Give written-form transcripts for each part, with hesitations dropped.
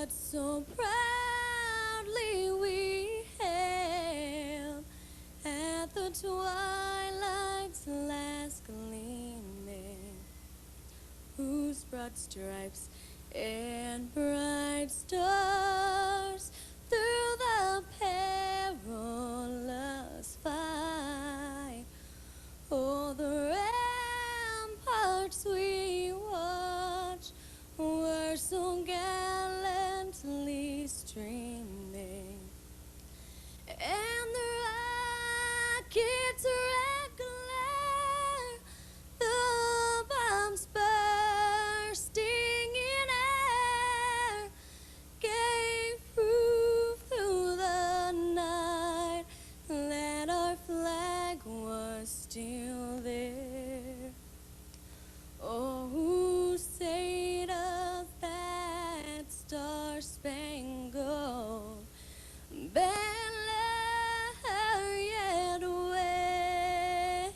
what so proudly we hailed at the twilight's last gleaming, whose broad stripes and bright stars through the perilous fight, oh, the ramparts we watched were so gallantly streaming, and the rockets' red glare, the bombs bursting in air, gave proof through the night that our flag was still there. Oh, who saileth that star-spangled banner yet wave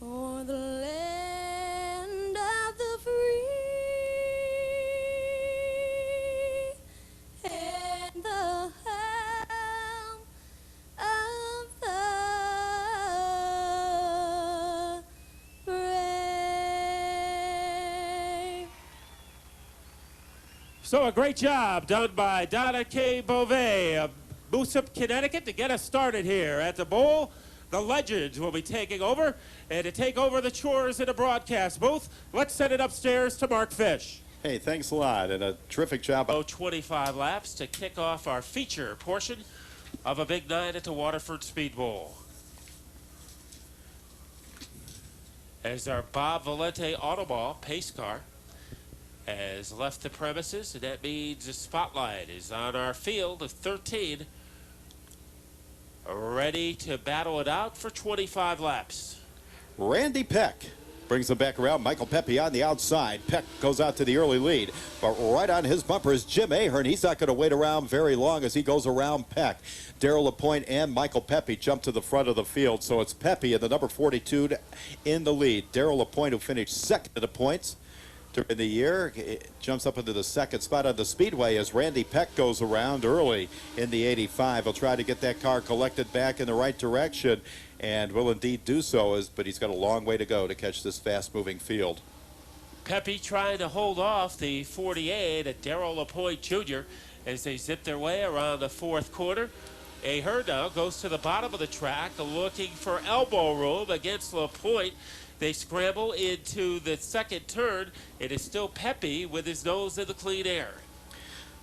o'er the land of the free and the helm of the brave. So a great job done by Donna K. Beauvais of Moosup, Connecticut to get us started here at the bowl. The legends will be taking over, and to take over the chores in the broadcast booth, let's send it upstairs to Mark Fish. Hey, thanks a lot, and a terrific job. 25 laps to kick off our feature portion of a big night at the Waterford Speedbowl. As our Bob Valente Autoball pace car has left the premises, and that means the spotlight is on our field of 13, ready to battle it out for 25 laps. Randy Peck brings them back around. Michael Pepe on the outside. Peck goes out to the early lead, but right on his bumper is Jim Ahern. He's not going to wait around very long as he goes around Peck. Darrell Lapointe and Michael Pepe jump to the front of the field, so it's Pepe in the number 42 in the lead. Darrell Lapointe, who finished second in the points during the year, jumps up into the second spot on the speedway as Randy Peck goes around early in the 85. He'll try to get that car collected back in the right direction, and will indeed do so, but he's got a long way to go to catch this fast-moving field. Pepe trying to hold off the 48 at Darrell Lapointe Jr. as they zip their way around the fourth quarter. Ahern now goes to the bottom of the track looking for elbow room against Lapointe. They scramble into the second turn. It is still Pepe with his nose in the clean air.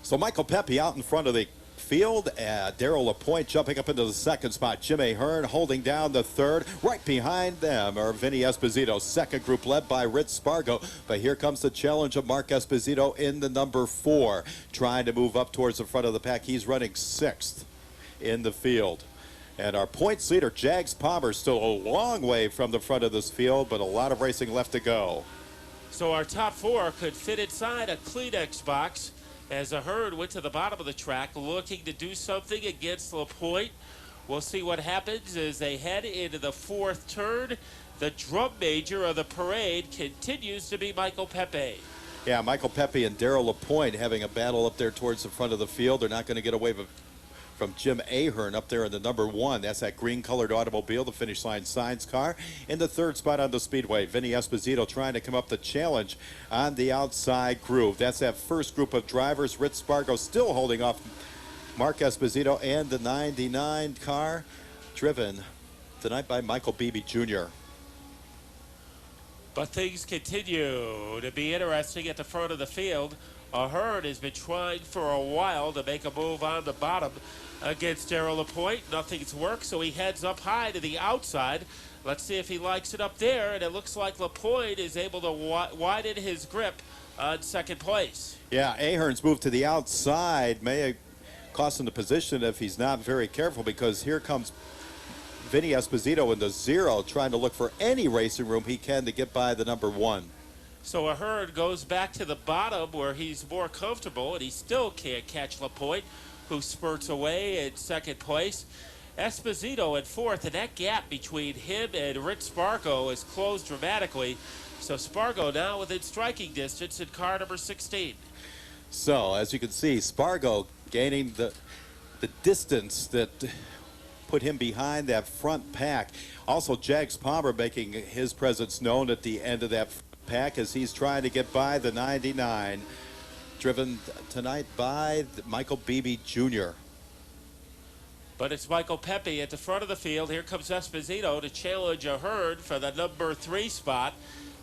So Michael Pepe out in front of the field. Darrell Lapointe jumping up into the second spot. Jim Ahern holding down the third. Right behind them are Vinny Esposito. Second group led by Rich Spargo. But here comes the challenge of Mark Esposito in the number 4. Trying to move up towards the front of the pack. He's running sixth in the field. And our points leader, Jags Palmer, still a long way from the front of this field, but a lot of racing left to go. So our top 4 could fit inside a Kleenex box as Ahern went to the bottom of the track looking to do something against Lapointe. We'll see what happens as they head into the fourth turn. The drum major of the parade continues to be Michael Pepe. Yeah, Michael Pepe and Darrell Lapointe having a battle up there towards the front of the field. They're not going to get away from Jim Ahern up there in the number 1. That's that green-colored automobile, the finish line signs car. In the third spot on the speedway, Vinny Esposito trying to come up the challenge on the outside groove. That's that first group of drivers. Rich Spargo still holding off Mark Esposito and the 99 car, driven tonight by Michael Beebe Jr. But things continue to be interesting at the front of the field. Ahern has been trying for a while to make a move on the bottom against Darrell Lapointe. Nothing's worked, so he heads up high to the outside. Let's see if he likes it up there, and it looks like Lapointe is able to widen his grip on second place. Yeah, Ahern's moved to the outside may cost him the position if he's not very careful, because here comes Vinny Esposito in the 0 trying to look for any racing room he can to get by the number 1. So Ahern goes back to the bottom where he's more comfortable, and he still can't catch Lapointe, who spurts away in second place. Esposito in fourth, and that gap between him and Rich Spargo is closed dramatically. So Spargo now within striking distance in car number 16. So, as you can see, Spargo gaining the distance that put him behind that front pack. Also, Jags Palmer making his presence known at the end of that pack as he's trying to get by the 99. Driven tonight by Michael Beebe Jr. But it's Michael Pepe at the front of the field. Here comes Esposito to challenge Ahern for the number 3 spot.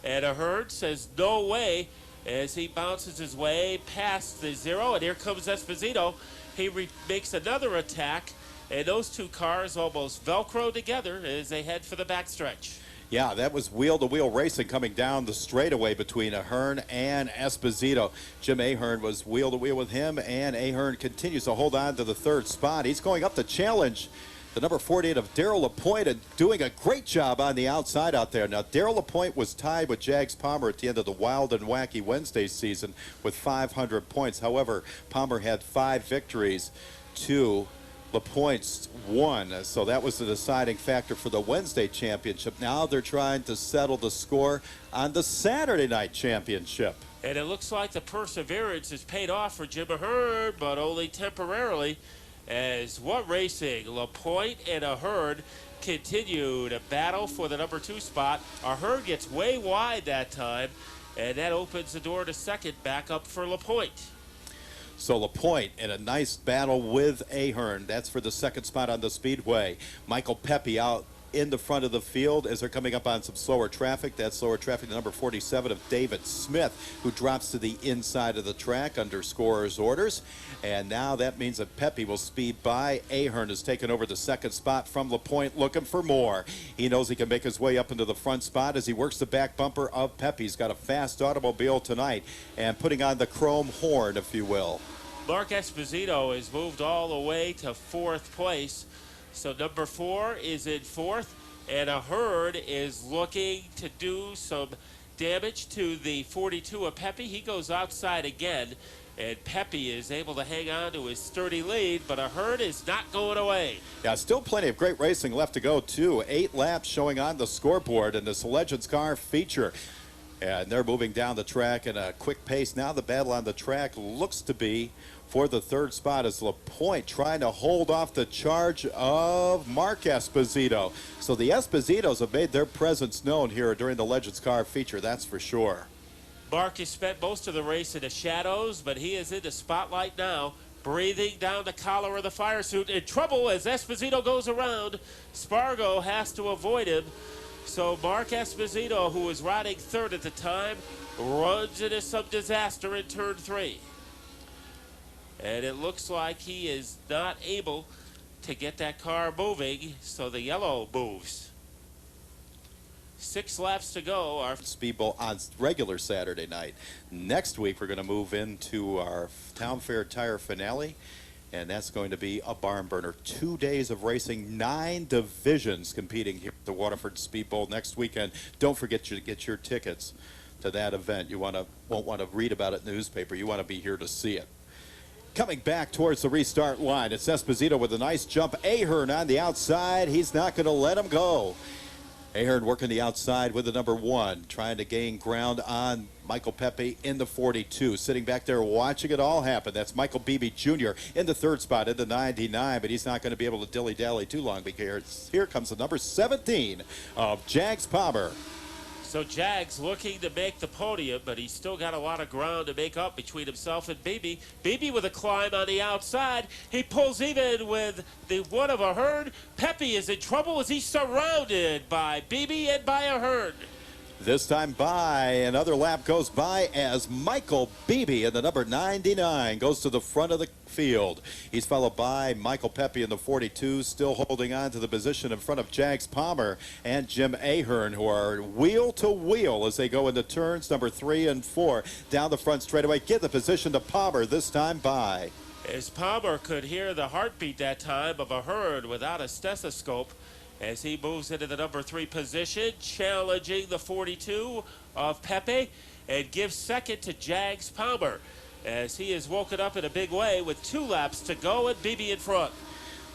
And Ahern says no way as he bounces his way past the 0. And here comes Esposito. He makes another attack. And those two cars almost Velcro together as they head for the backstretch. Yeah, that was wheel-to-wheel racing coming down the straightaway between Ahern and Esposito. Jim Ahern was wheel-to-wheel with him, and Ahern continues to hold on to the 3rd spot. He's going up to challenge the number 48 of Darrell LaPointe and doing a great job on the outside out there. Now, Darrell LaPointe was tied with Jags Palmer at the end of the Wild and Wacky Wednesday season with 500 points. However, Palmer had 5 victories to LaPointe's 1, so that was the deciding factor for the Wednesday championship. Now they're trying to settle the score on the Saturday night championship. And it looks like the perseverance is paid off for Jim Ahern, but only temporarily, as what racing? LaPointe and Ahern continue to battle for the number 2 spot. Ahern gets way wide that time, and that opens the door to second back up for LaPointe. So LaPointe in a nice battle with Ahern. That's for the 2nd spot on the speedway. Michael Pepe out in the front of the field as they're coming up on some slower traffic. That slower traffic, the number 47 of David Smith, who drops to the inside of the track under scorer's orders. And now that means that Pepe will speed by. Ahern has taken over the 2nd spot from LaPointe, looking for more. He knows he can make his way up into the front spot as he works the back bumper of Pepe. He's got a fast automobile tonight and putting on the chrome horn, if you will. Mark Esposito has moved all the way to 4th place. So number 4 is in 4th, and Ahern is looking to do some damage to the 42 of Pepe. He goes outside again, and Pepe is able to hang on to his sturdy lead, but Ahern is not going away. Yeah, still plenty of great racing left to go, too. 8 laps showing on the scoreboard in this Legends Car feature. And they're moving down the track at a quick pace. Now the battle on the track looks to be for the 3rd spot as LaPointe trying to hold off the charge of Mark Esposito. So the Espositos have made their presence known here during the Legends Car feature, that's for sure. Mark has spent most of the race in the shadows, but he is in the spotlight now, breathing down the collar of the fire suit. In trouble as Esposito goes around. Spargo has to avoid him. So Mark Esposito, who was riding 3rd at the time, runs into some disaster in turn 3. And it looks like he is not able to get that car moving, so the yellow moves. 6 laps to go. Our Speedbowl on regular Saturday night. Next week, we're going to move into our Town Fair Tire finale, and that's going to be a barn burner. 2 days of racing, 9 divisions competing here at the Waterford Speedbowl next weekend. Don't forget to get your tickets to that event. You won't want to read about it in the newspaper. You want to be here to see it. Coming back towards the restart line, it's Esposito with a nice jump. Ahern on the outside. He's not going to let him go. Ahern working the outside with the number 1, trying to gain ground on Michael Pepe in the 42. Sitting back there watching it all happen. That's Michael Beebe Jr. in the 3rd spot in the 99, but he's not going to be able to dilly-dally too long because here comes the number 17 of Jags Palmer. So Jags looking to make the podium, but he's still got a lot of ground to make up between himself and Beebe. Beebe with a climb on the outside. He pulls even with the 1 of Ahern. Pepe is in trouble as he's surrounded by Beebe and by Ahern. This time by, another lap goes by as Michael Beebe in the number 99 goes to the front of the field. He's followed by Michael Pepe in the 42, still holding on to the position in front of Jags Palmer and Jim Ahern, who are wheel to wheel as they go into turns number 3 and 4. Down the front straightaway, get the position to Palmer, this time by. As Palmer could hear the heartbeat that time of Ahern without a stethoscope, as he moves into the number 3 position, challenging the 42 of Pepe, and gives second to Jags Palmer, as he is woken up in a big way with 2 laps to go and Beebe in front.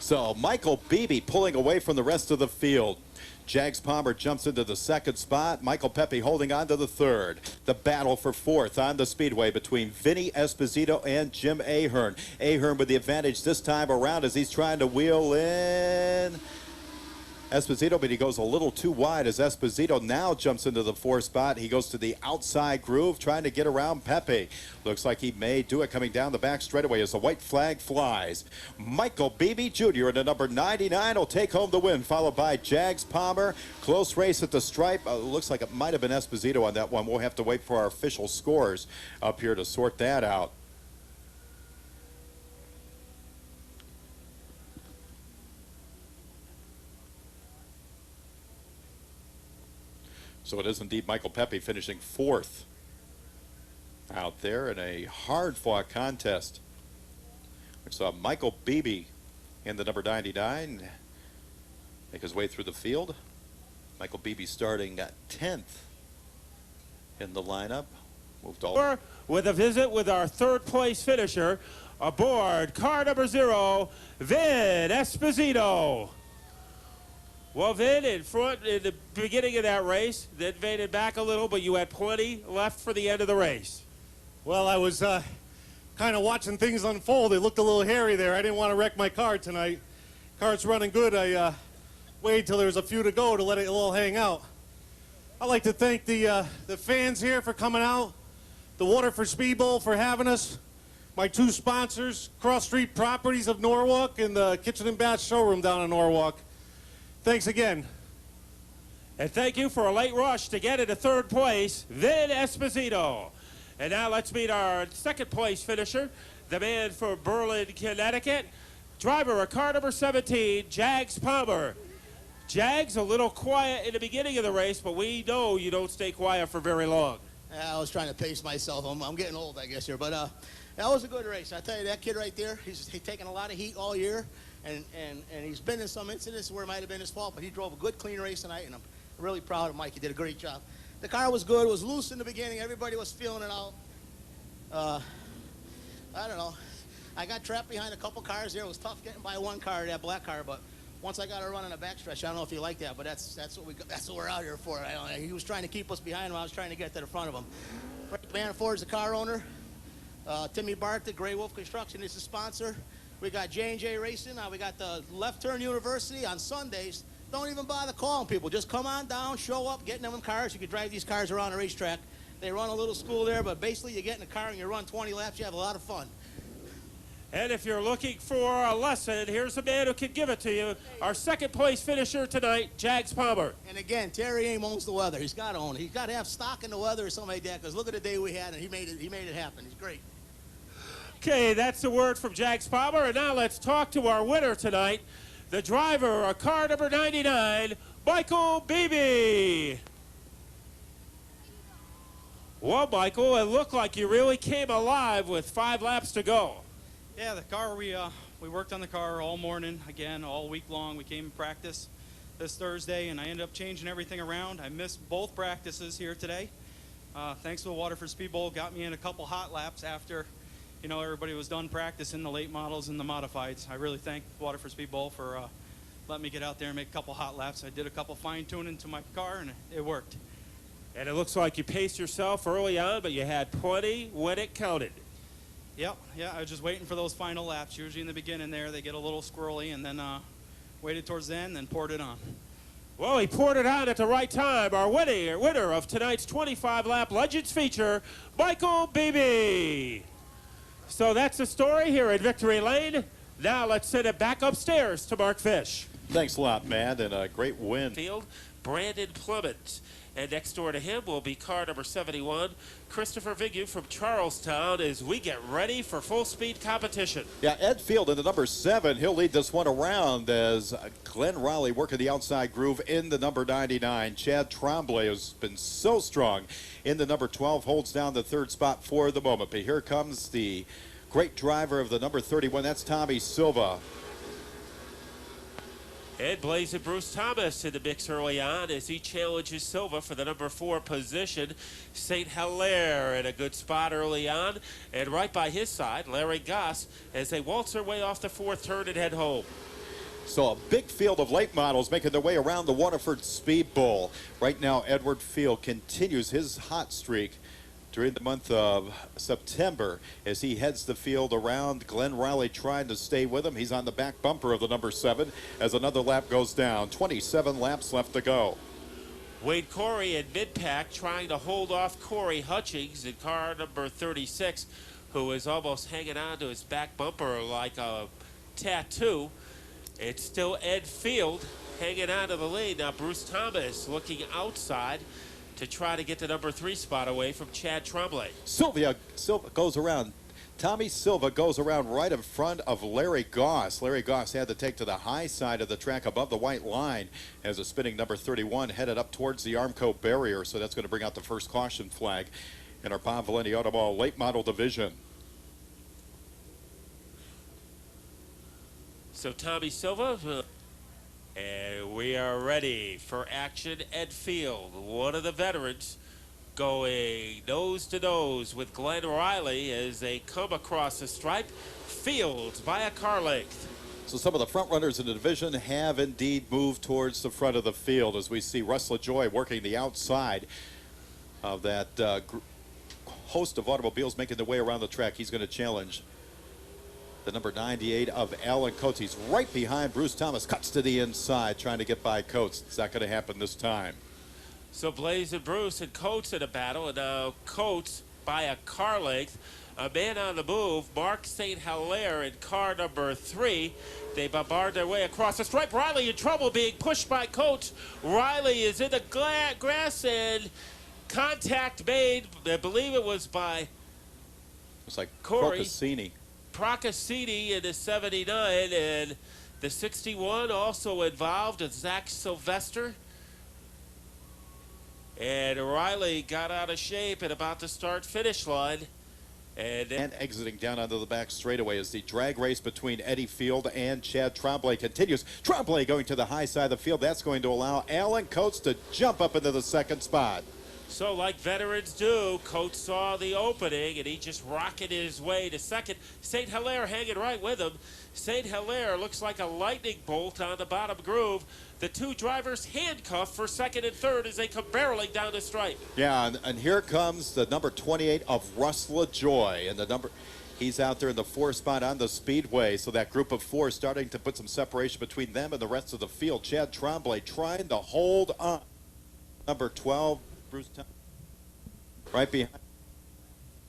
So Michael Beebe pulling away from the rest of the field. Jags Palmer jumps into the second spot. Michael Pepe holding on to the third. The battle for fourth on the speedway between Vinny Esposito and Jim Ahern. Ahern with the advantage this time around as he's trying to wheel in Esposito, but he goes a little too wide as Esposito now jumps into the fourth spot. He goes to the outside groove trying to get around Pepe. Looks like he may do it coming down the back straightaway as the white flag flies. Michael Beebe Jr. in the number 99 will take home the win, followed by Jags Palmer. Close race at the stripe. Looks like it might have been Esposito on that one. We'll have to wait for our official scores up here to sort that out. So it is indeed Michael Pepe finishing fourth out there in a hard-fought contest. We saw Michael Beebe in the number 99 make his way through the field. Michael Beebe starting at 10th in the lineup. Moved all with a visit with our third-place finisher aboard car number 0, Vin Esposito. Well, Vin, in front in the beginning of that race, then faded back a little, but you had plenty left for the end of the race. Well, I was kind of watching things unfold. It looked a little hairy there. I didn't want to wreck my car tonight. Car's running good. I waited till there was a few to go to let it all hang out. I'd like to thank the fans here for coming out, the Waterford Speedbowl for having us, my two sponsors, Cross Street Properties of Norwalk and the Kitchen and Bath Showroom down in Norwalk. Thanks again. And thank you for a late rush to get into third place, Vin Esposito. And now let's meet our second place finisher, the man from Berlin, Connecticut, driver of car number 17, Jags Palmer. Jags, a little quiet in the beginning of the race, but we know you don't stay quiet for very long. I was trying to pace myself. I'm getting old, I guess, here. But that was a good race. I tell you, that kid right there, he's taken a lot of heat all year. And he's been in some incidents where it might have been his fault, but he drove a good, clean race tonight, and I'm really proud of Mike. He did a great job. The car was good. It was loose in the beginning. Everybody was feeling it out. I don't know. I got trapped behind a couple cars there. It was tough getting by one car, that black car, but once I got to run in the backstretch, I don't know if you like that, but that's what we're out here for. He was trying to keep us behind him. I was trying to get to the front of him. Frank Manaford's the car owner. Timmy Barth, Gray Wolf Construction, is the sponsor. We got J&J Racing. We got the Left Turn University on Sundays. Don't even bother calling people. Just come on down, show up, get in them cars. You can drive these cars around the racetrack. They run a little school there, but basically you get in a car and you run 20 laps. You have a lot of fun. And if you're looking for a lesson, here's a man who can give it to you. Our second place finisher tonight, Jags Palmer. And again, Terry Aim owns the weather. He's got to own it. He's got to have stock in the weather or something like that, because look at the day we had, and he made it happen. He's great. Okay, that's the word from Jags Palmer. And now let's talk to our winner tonight, the driver of car number 99, Michael Beebe. Well, Michael, it looked like you really came alive with 5 laps to go. Yeah, the car, we worked on the car all morning, again, all week long. We came in practice this Thursday, and I ended up changing everything around. I missed both practices here today. Thanks to the Waterford Speedbowl, got me in a couple hot laps after, you know, everybody was done practicing the late models and the modifieds. I really thank Waterford Speedbowl for letting me get out there and make a couple hot laps. I did a couple fine-tuning to my car, and it worked. And it looks like you paced yourself early on, but you had plenty when it counted. Yep, yeah, I was just waiting for those final laps. Usually in the beginning there, they get a little squirrely, and then waited towards the end, then poured it on. Well, he poured it on at the right time. Our winner of tonight's 25-lap Legends feature, Michael Beebe. So that's the story here at Victory Lane. Now let's send it back upstairs to Mark Fish. Thanks a lot, Matt, and a great win. Field, Brandon Plummet. And next door to him will be car number 71, Christopher Vigu from Charlestown, as we get ready for full-speed competition. Yeah, Ed Field in the number 7. He'll lead this one around as Glenn Raleigh working the outside groove in the number 99. Chad Tremblay has been so strong in the number 12, holds down the third spot for the moment. But here comes the great driver of the number 31. That's Tommy Silva. And Blazing Bruce Thomas in the mix early on as he challenges Silva for the number 4 position. St. Hilaire in a good spot early on. And right by his side, Larry Goss, as they waltz their way off the 4th turn and head home. So a big field of late models making their way around the Waterford Speedbowl. Right now, Edward Field continues his hot streak during the month of September as he heads the field around. Glenn Riley trying to stay with him. He's on the back bumper of the number 7 as another lap goes down. 27 laps left to go. Wade Corey in mid-pack trying to hold off Corey Hutchings in car number 36, who is almost hanging on to his back bumper like a tattoo. It's still Ed Field hanging on to the lead. Now Bruce Thomas looking outside to try to get the number 3 spot away from Chad Tremblay. Silva goes around. Tommy Silva goes around right in front of Larry Goss. Larry Goss had to take to the high side of the track above the white line as a spinning number 31 headed up towards the Armco barrier. So that's going to bring out the first caution flag in our Bob Valenti Automall late model division. So Tommy Silva, and we are ready for action. Ed Field, one of the veterans, going nose to nose with Glenn Riley as they come across the stripe. Fields by a car length. So some of the front runners in the division have indeed moved towards the front of the field as we see Russ LaJoy working the outside of that host of automobiles making their way around the track. He's going to challenge the number 98 of Alan Coates. He's right behind Bruce Thomas, cuts to the inside, trying to get by Coates. It's not going to happen this time. So Blaze and Bruce and Coates in a battle, and now Coates by a car length. A man on the move, Mark St. Hilaire in car number 3. They bombard their way across the stripe. Riley in trouble being pushed by Coates. Riley is in the grass and contact made, I believe it was by It's like Corey Procaccini. in the 79, and the 61 also involved with Zach Sylvester. And Riley got out of shape at about the start-finish line. And exiting down onto the back straightaway as the drag race between Eddie Field and Chad Tremblay continues. Tremblay going to the high side of the field. That's going to allow Alan Coates to jump up into the second spot. So like veterans do, Coates saw the opening and he just rocketed his way to second. St. Hilaire hanging right with him. St. Hilaire looks like a lightning bolt on the bottom groove. The two drivers handcuffed for second and third as they come barreling down the stripe. Yeah, and here comes the number 28 of Russ LaJoy. And he's out there in the 4 spot on the speedway. So that group of 4 starting to put some separation between them and the rest of the field. Chad Tremblay trying to hold on. Number 12, Bruce Thomas, right behind.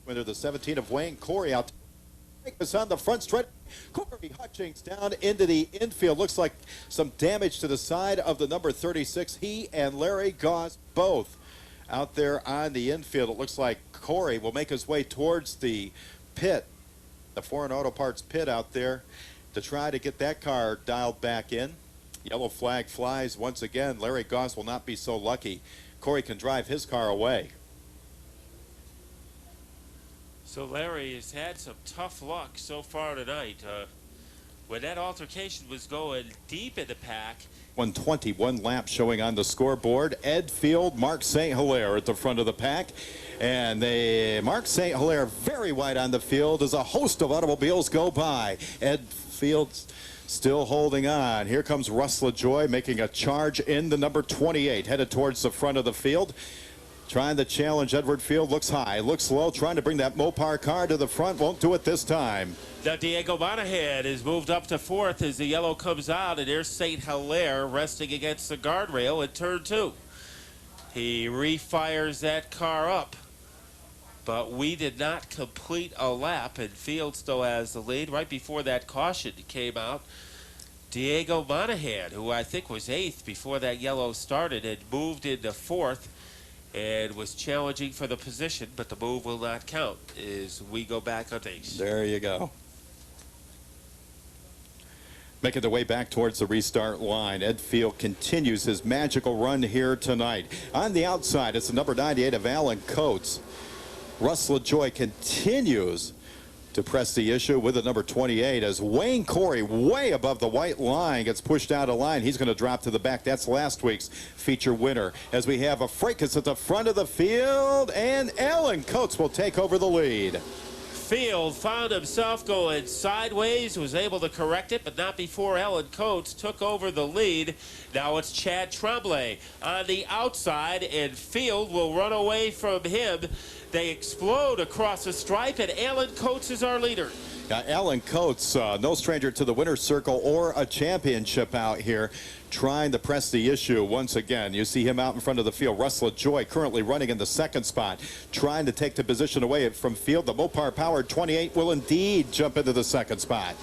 Winner the 17 of Wayne Corey out. Us on the front straight. Corey Hutchings down into the infield. Looks like some damage to the side of the number 36. He and Larry Goss both out there on the infield. It looks like Corey will make his way towards the pit, the Foreign Auto Parts pit out there, to try to get that car dialed back in. Yellow flag flies once again. Larry Goss will not be so lucky. Corey can drive his car away. So Larry has had some tough luck so far tonight. When that altercation was going deep in the pack. 121 laps showing on the scoreboard. Ed Field, Mark St. Hilaire at the front of the pack. And Mark St. Hilaire very wide on the field as a host of automobiles go by. Ed Field still holding on. Here comes Russ LaJoy making a charge in the number 28, headed towards the front of the field. Trying to challenge Edward Field. Looks high, looks low, trying to bring that Mopar car to the front. Won't do it this time. Now Diego Monahan is moved up to 4th as the yellow comes out, and there's St. Hilaire resting against the guardrail at turn 2. He refires that car up, but we did not complete a lap, and Field still has the lead. Right before that caution came out, Diego Monahan, who I think was 8th before that yellow started, had moved into 4th. And was challenging for the position, but the move will not count as we go back on things. There you go. Making their way back towards the restart line. Ed Field continues his magical run here tonight. On the outside, it's the number 98 of Alan Coates. Russ LaJoy continues to press the issue with the number 28 as Wayne Corey, way above the white line, gets pushed out of line. He's going to drop to the back. That's last week's feature winner. As we have a fracas at the front of the field, and Alan Coates will take over the lead. Field found himself going sideways, was able to correct it, but not before Alan Coates took over the lead. Now it's Chad Tremblay on the outside, and Field will run away from him. They explode across the stripe, and Alan Coates is our leader. Alan Coates, no stranger to the winner's circle or a championship out here, trying to press the issue once again. You see him out in front of the field. Russell Joy currently running in the second spot, trying to take the position away from Field. The Mopar Powered 28 will indeed jump into the second spot.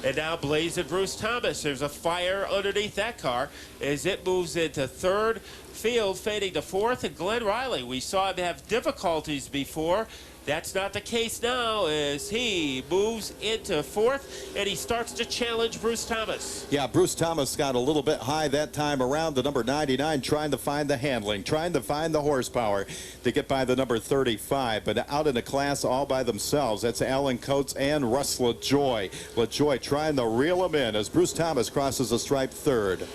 And now Blazing Bruce Thomas. There's a fire underneath that car as it moves into third. Field fading to fourth, and Glenn Riley, we saw him have difficulties before. That's not the case now as he moves into fourth, and he starts to challenge Bruce Thomas. Yeah, Bruce Thomas got a little bit high that time around. The number 99 trying to find the handling, trying to find the horsepower to get by the number 35. But out in the class all by themselves, that's Alan Coates and Russ LaJoy. LaJoy trying to reel him in as Bruce Thomas crosses the stripe third.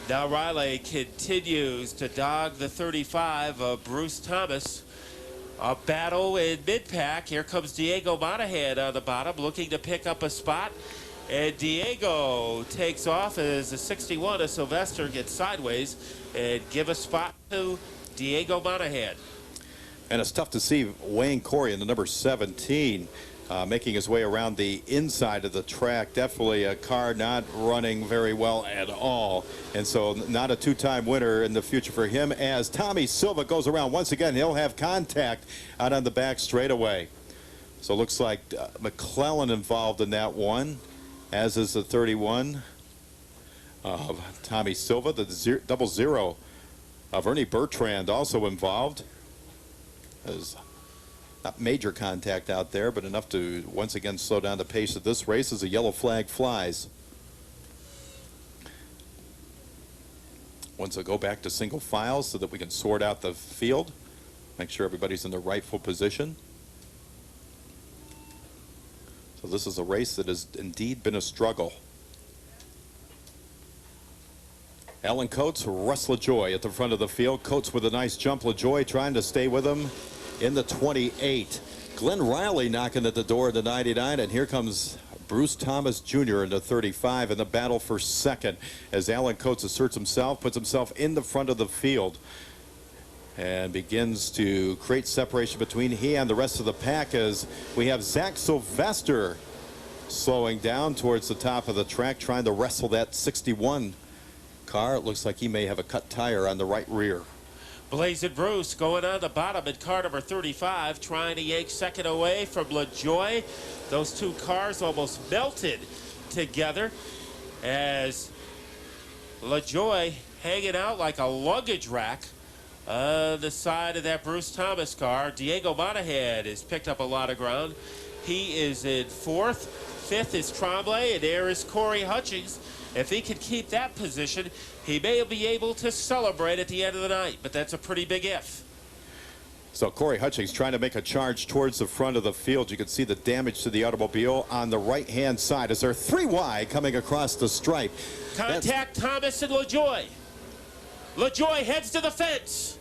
Now Riley continues to dog the 35 of Bruce Thomas. A battle in mid-pack. Here comes Diego Monahan on the bottom looking to pick up a spot. And Diego takes off as the 61 of Sylvester gets sideways and give a spot to Diego Monahan. And it's tough to see Wayne Corey in the number 17 making his way around the inside of the track. Definitely a car not running very well at all. And so not a two-time winner in the future for him as Tommy Silva goes around. Once again, he'll have contact out on the back straightaway. So it looks like McClellan involved in that one, as is the 31 of Tommy Silva. The double zero of Ernie Bertrand also involved. As not major contact out there, but enough to once again slow down the pace of this race as a yellow flag flies. Once I go back to single file so that we can sort out the field, make sure everybody's in the rightful position. So this is a race that has indeed been a struggle. Alan Coates, Russ LaJoy at the front of the field. Coates with a nice jump. LaJoy trying to stay with him in the 28. Glenn Riley knocking at the door of the 99, and here comes Bruce Thomas Jr. in the 35 in the battle for second as Alan Coates asserts himself, puts himself in the front of the field, and begins to create separation between he and the rest of the pack as we have Zach Sylvester slowing down towards the top of the track, trying to wrestle that 61 car. It looks like he may have a cut tire on the right rear. Blazing Bruce going on the bottom in car number 35, trying to yank second away from LaJoy. Those two cars almost melted together as LaJoy hanging out like a luggage rack on the side of that Bruce Thomas car. Diego Monahan has picked up a lot of ground. He is in fourth. Fifth is Tremblay, and there is Corey Hutchings. If he can keep that position, he may be able to celebrate at the end of the night, but that's a pretty big if. So Corey Hutchings trying to make a charge towards the front of the field. You can see the damage to the automobile on the right-hand side as they're three wide coming across the stripe. Contact Thomas and LaJoy. LaJoy heads to the fence.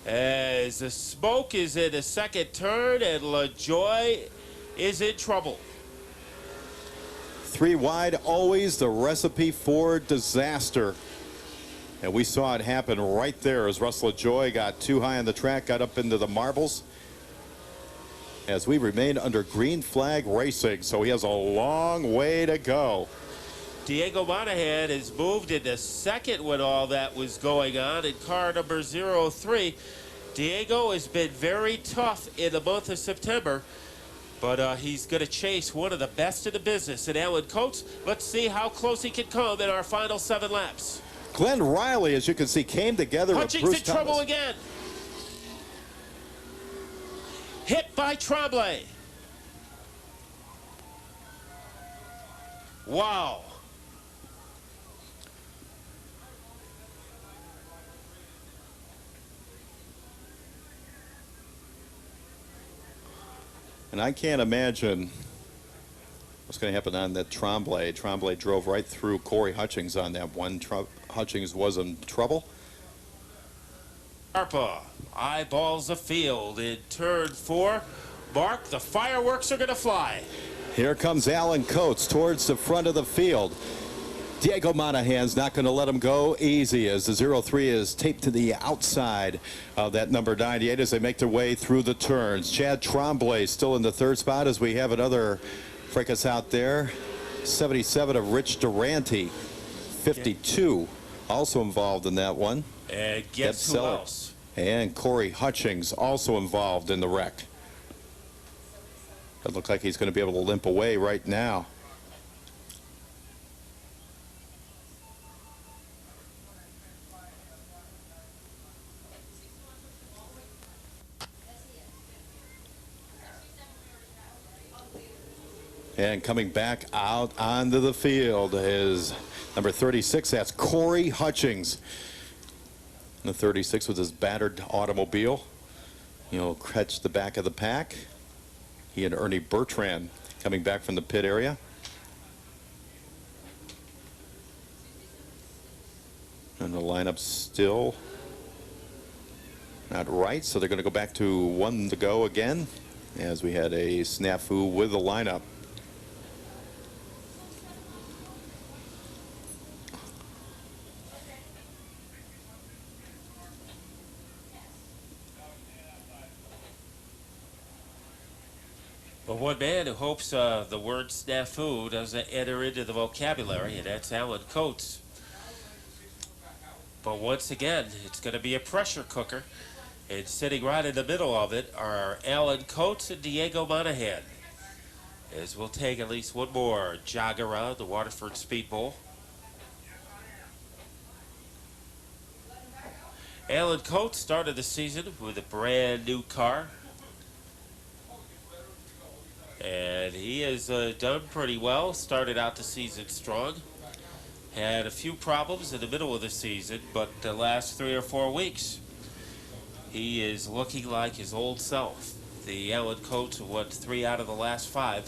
As the smoke is in the second turn, and LaJoy is in trouble. Three wide, always the recipe for disaster. And we saw it happen right there as Russ LaJoy got too high on the track, got up into the marbles. As we remain under green flag racing, so he has a long way to go. Diego Monahan has moved into second when all that was going on in car number 03. Diego has been very tough in the month of September, but he's going to chase one of the best in the business in Alan Coates. Let's see how close he can come in our final 7 laps. Glenn Riley, as you can see, came together with Hutchings Bruce in trouble Thomas. again. Hit by Tremblay. Wow. And I can't imagine what's going to happen on that Tremblay. Tremblay drove right through Corey Hutchings on that one. Hutchings was in trouble. Arpa eyeballs the field in turn 4. Mark, the fireworks are going to fly. Here comes Alan Coates towards the front of the field. Diego Monahan's not going to let him go easy as the 0-3 is taped to the outside of that number 98 as they make their way through the turns. Chad Tremblay still in the third spot as we have another fracas out there. 77 of Rich Durante. 52 also involved in that one. And guess who else? And Corey Hutchings also involved in the wreck. It looks like he's going to be able to limp away right now. And coming back out onto the field is number 36. That's Corey Hutchings. The 36 with his battered automobile. He'll catch the back of the pack. He and Ernie Bertrand coming back from the pit area. And the lineup still not right, so they're going to go back to 1 to go again as we had a snafu with the lineup. But one man who hopes the word snafu doesn't enter into the vocabulary, and that's Alan Coates. But once again, it's going to be a pressure cooker. And sitting right in the middle of it are Alan Coates and Diego Monahan. As we'll take at least one more jog around the Waterford Speedbowl. Alan Coates started the season with a brand new car. And he has done pretty well. Started out the season strong. Had a few problems in the middle of the season, but the last 3 or 4 weeks, he is looking like his old self. The Alan Coates won 3 out of the last 5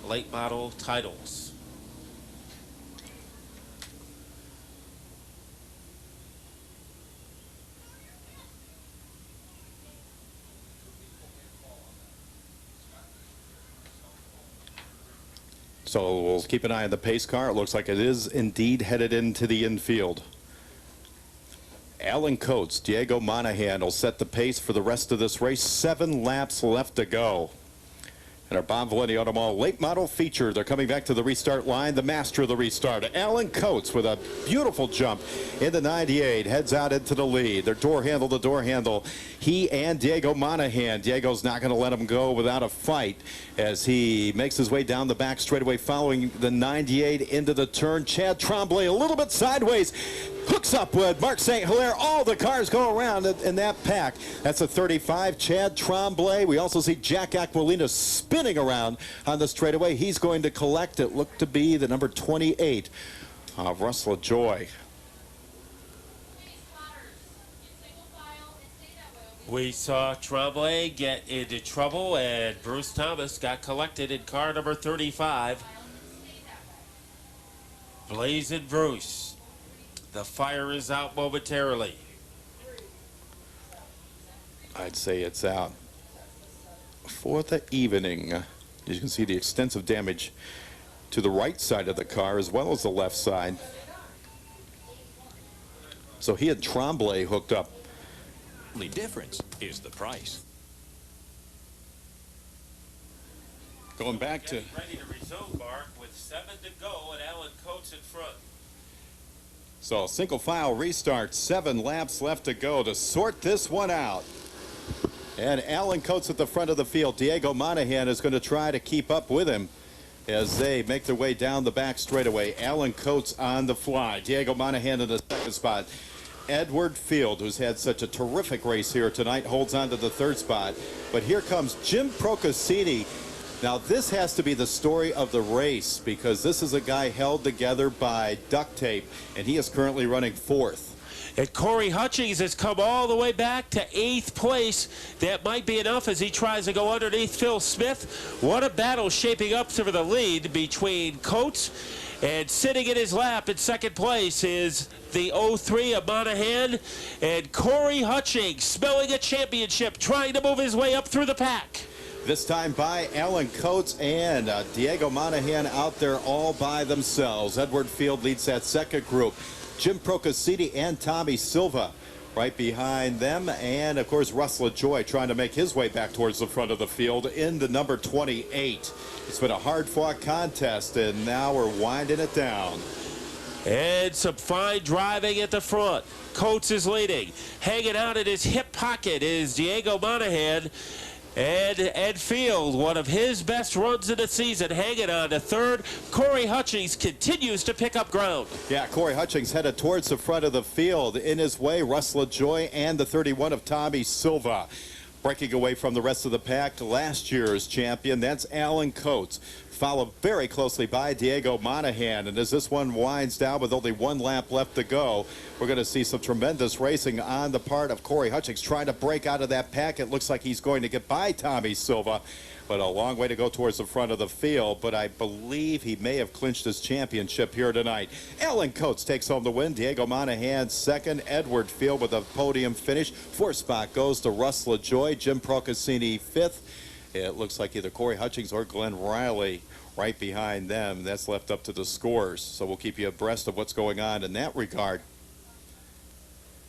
late model titles. So we'll keep an eye on the pace car. It looks like it is indeed headed into the infield. Alan Coates, Diego Monahan will set the pace for the rest of this race. 7 laps left to go. And our Bob Valenti Auto Mall late model feature. They're coming back to the restart line. The master of the restart, Alan Coates, with a beautiful jump in the 98, heads out into the lead. They're door handle to door handle. He and Diego Monahan. Diego's not going to let him go without a fight as he makes his way down the back straightaway following the 98 into the turn. Chad Tremblay a little bit sideways. Hooks up with Mark St. Hilaire. All the cars go around in that pack. That's a 35, Chad Tremblay. We also see Jack Aquilina spinning around on the straightaway. He's going to collect it. Looked to be the number 28 of Russell Joy. We saw Tremblay get into trouble, and Bruce Thomas got collected in car number 35. Blazing Bruce. The fire is out momentarily. I'd say it's out for the evening. You can see the extensive damage to the right side of the car as well as the left side. So he had Tremblay hooked up. The only difference is the price. Going back to... Ready to resume, Mark, with 7 to go and Alan Coates in front. So single file restart, 7 laps left to go to sort this one out. And Alan Coates at the front of the field. Diego Monahan is going to try to keep up with him as they make their way down the back straightaway. Alan Coates on the fly. Diego Monahan in the second spot. Edward Field, who's had such a terrific race here tonight, holds on to the third spot. But here comes Jim Procaccini. Now, this has to be the story of the race because this is a guy held together by duct tape, and he is currently running 4th. And Corey Hutchings has come all the way back to 8th place. That might be enough as he tries to go underneath Phil Smith. What a battle shaping up for the lead between Coates And sitting in his lap in second place is the 03 of Monahan. And Corey Hutchings, smelling a championship, trying to move his way up through the pack. This time by Alan Coates and Diego Monahan out there all by themselves. Edward Field leads that second group. Jim Procasini and Tommy Silva right behind them. And, of course, Russell Joy trying to make his way back towards the front of the field in the number 28. It's been a hard-fought contest, and now we're winding it down. And some fine driving at the front. Coates is leading. Hanging out in his hip pocket is Diego Monahan. And Ed Field, one of his best runs of the season, hanging on to third. Corey Hutchings continues to pick up ground. Yeah, Corey Hutchings headed towards the front of the field. In his way, Russell Joy and the 31 of Tommy Silva. Breaking away from the rest of the pack, last year's champion, that's Alan Coates. Followed very closely by Diego Monahan. And as this one winds down with only one lap left to go, we're going to see some tremendous racing on the part of Corey Hutchings trying to break out of that pack. It looks like he's going to get by Tommy Silva, but a long way to go towards the front of the field. But I believe he may have clinched his championship here tonight. Alan Coates takes home the win. Diego Monahan second. Edward Field with a podium finish. Fourth spot goes to Russell Joy. Jim Procasini fifth. It looks like either Corey Hutchings or Glenn Riley right behind them. That's left up to the scores. So we'll keep you abreast of what's going on in that regard.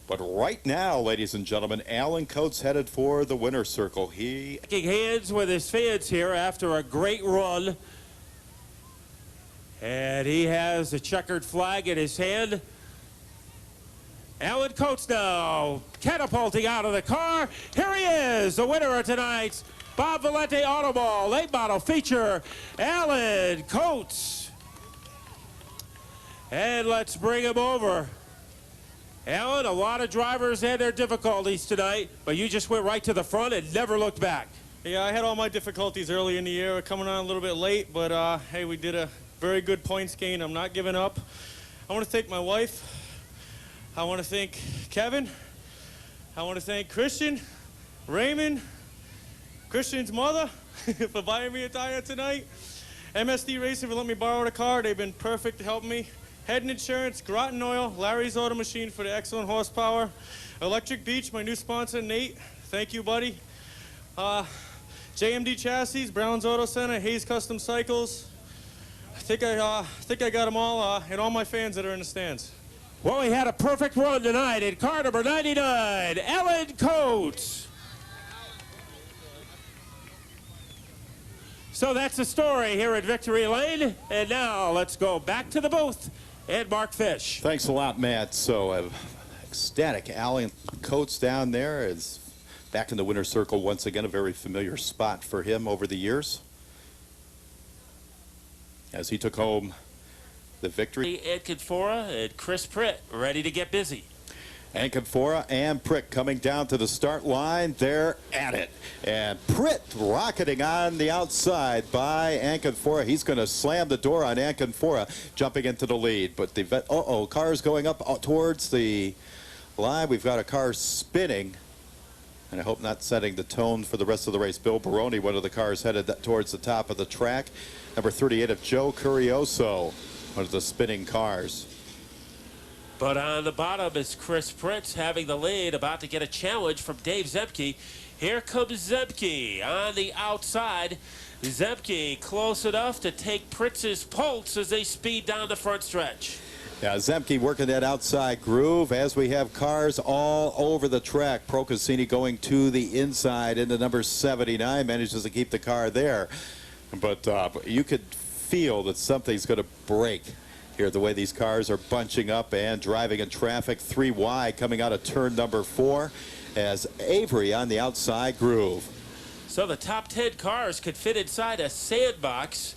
But right now, ladies and gentlemen, Alan Coates headed for the winner's circle. He shaking hands with his fans here after a great run. And he has a checkered flag in his hand. Alan Coates now catapulting out of the car. Here he is, the winner of tonight's Bob Valente Auto Ball late model feature, Alan Coates. And let's bring him over. Alan, a lot of drivers had their difficulties tonight, but you just went right to the front and never looked back. Yeah, I had all my difficulties early in the year, coming on a little bit late, but hey, we did a very good points gain. I'm not giving up. I want to thank my wife. I want to thank Kevin. I want to thank Christian, Raymond, Christian's mother for buying me a tire tonight. MSD Racing for letting me borrow the car. They've been perfect to help me. Head and Insurance, Groton Oil, Larry's Auto Machine for the excellent horsepower. Electric Beach, my new sponsor, Nate. Thank you, buddy. JMD Chassis, Brown's Auto Center, Hayes Custom Cycles. I think I got them all, and all my fans that are in the stands. Well, he had a perfect run tonight in car number 99, Alan Coates. So that's the story here at Victory Lane. And now let's go back to the booth and Mark Fish. Thanks a lot, Matt. So ecstatic. Alan Coates down there is back in the winner's circle once again, a very familiar spot for him over the years, as he took home the victory. Ed Confora and Chris Pritt ready to get busy. And Confora and Pritt coming down to the start line. They're at it. And Pritt rocketing on the outside by Anconfora. He's going to slam the door on Anconfora, jumping into the lead. But the car's going up towards the line. We've got a car spinning. And I hope not setting the tone for the rest of the race. Bill Baroni, one of the cars headed towards the top of the track. Number 38 of Joe Curioso, one of the spinning cars. But on the bottom is Chris Pritz having the lead, about to get a challenge from Dave Zemke. Here comes Zemke on the outside. Zemke close enough to take Pritz's pulse as they speed down the front stretch. Yeah, Zemke working that outside groove as we have cars all over the track. Procasini going to the inside into number 79, manages to keep the car there. But you could feel that something's going to break here, the way these cars are bunching up and driving in traffic. 3 wide coming out of turn number 4 as Avery on the outside groove. So the top 10 cars could fit inside a sandbox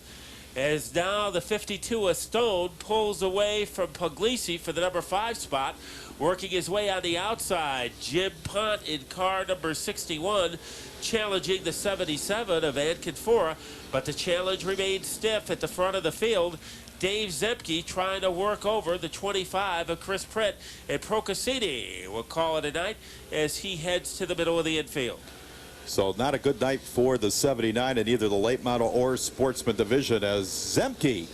as now the 52 of Stone pulls away from Puglisi for the number 5 spot. Working his way on the outside, Jim Pont in car number 61 challenging the 77 of Anconfora, but the challenge remains stiff at the front of the field. Dave Zemke trying to work over the 25 of Chris Pritt, and Procasini will call it a night as he heads to the middle of the infield. So not a good night for the 79 in either the late model or sportsman division, as Zemke